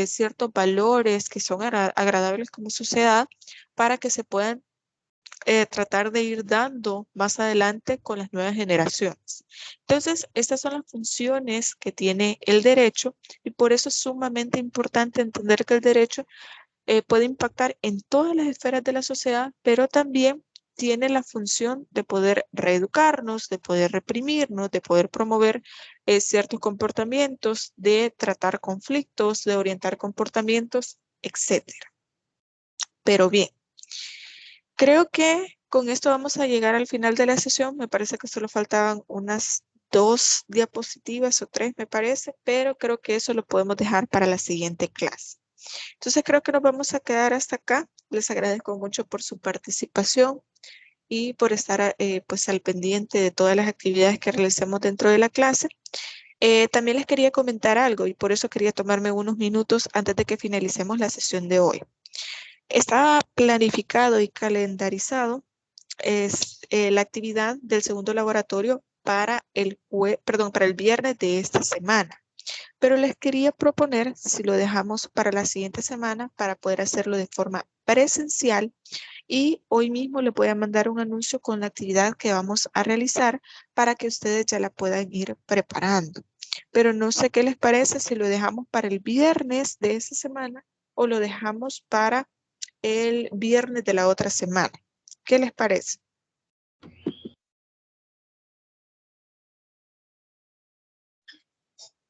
Speaker 1: ciertos valores que son agradables como sociedad para que se puedan tratar de ir dando más adelante con las nuevas generaciones. Entonces, estas son las funciones que tiene el derecho y por eso es sumamente importante entender que el derecho puede impactar en todas las esferas de la sociedad, pero también tiene la función de poder reeducarnos, de poder reprimirnos, de poder promover ciertos comportamientos, de tratar conflictos, de orientar comportamientos, etc. Pero bien, creo que con esto vamos a llegar al final de la sesión. Me parece que solo faltaban unas 2 diapositivas o 3, me parece, pero creo que eso lo podemos dejar para la siguiente clase. Entonces creo que nos vamos a quedar hasta acá. Les agradezco mucho por su participación y por estar pues al pendiente de todas las actividades que realicemos dentro de la clase. También les quería comentar algo y por eso quería tomarme unos minutos antes de que finalicemos la sesión de hoy. Estaba planificado y calendarizado la actividad del segundo laboratorio para el viernes de esta semana. Pero les quería proponer si lo dejamos para la siguiente semana para poder hacerlo de forma presencial y hoy mismo les voy a mandar un anuncio con la actividad que vamos a realizar para que ustedes ya la puedan ir preparando. Pero no sé qué les parece si lo dejamos para el viernes de esa semana o lo dejamos para el viernes de la otra semana. ¿Qué les parece?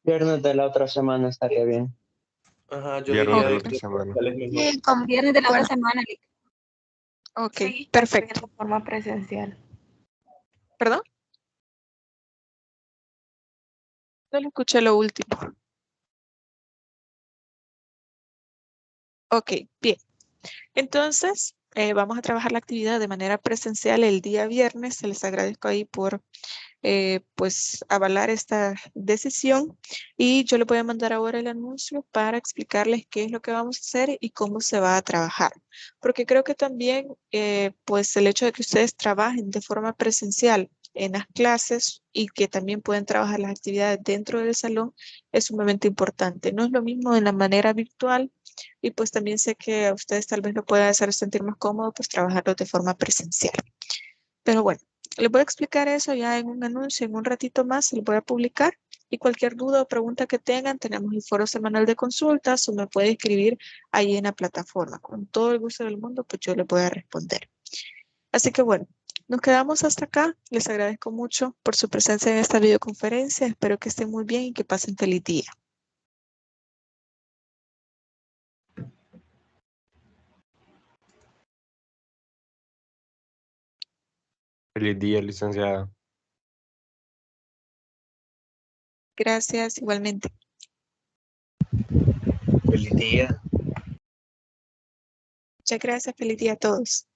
Speaker 7: Viernes de la otra semana estaría bien.
Speaker 16: Ajá, yo
Speaker 6: Viernes de la
Speaker 16: diría
Speaker 6: otra
Speaker 16: que
Speaker 6: semana.
Speaker 16: tal es mejor.
Speaker 12: Sí, con viernes de la otra semana.
Speaker 1: Ok,
Speaker 5: Sí,
Speaker 1: perfecto.
Speaker 5: de forma presencial.
Speaker 1: ¿Perdón? Solo escuché lo último. Ok, bien. Entonces, vamos a trabajar la actividad de manera presencial el día viernes. Se les agradezco ahí por pues avalar esta decisión y yo le voy a mandar ahora el anuncio para explicarles qué es lo que vamos a hacer y cómo se va a trabajar. Porque creo que también pues el hecho de que ustedes trabajen de forma presencial en las clases y que también pueden trabajar las actividades dentro del salón es sumamente importante. No es lo mismo en la manera virtual y pues también sé que a ustedes tal vez lo pueda hacer sentir más cómodo pues trabajarlo de forma presencial. Pero bueno, les voy a explicar eso ya en un anuncio, en un ratito más se lo voy a publicar y cualquier duda o pregunta que tengan, tenemos el foro semanal de consultas o me puede escribir ahí en la plataforma. Con todo el gusto del mundo, pues yo les voy a responder. Así que bueno, nos quedamos hasta acá. Les agradezco mucho por su presencia en esta videoconferencia. Espero que estén muy bien y que pasen feliz día.
Speaker 6: Feliz día, licenciada.
Speaker 1: Gracias, igualmente.
Speaker 16: Feliz día.
Speaker 1: Muchas gracias, feliz día a todos.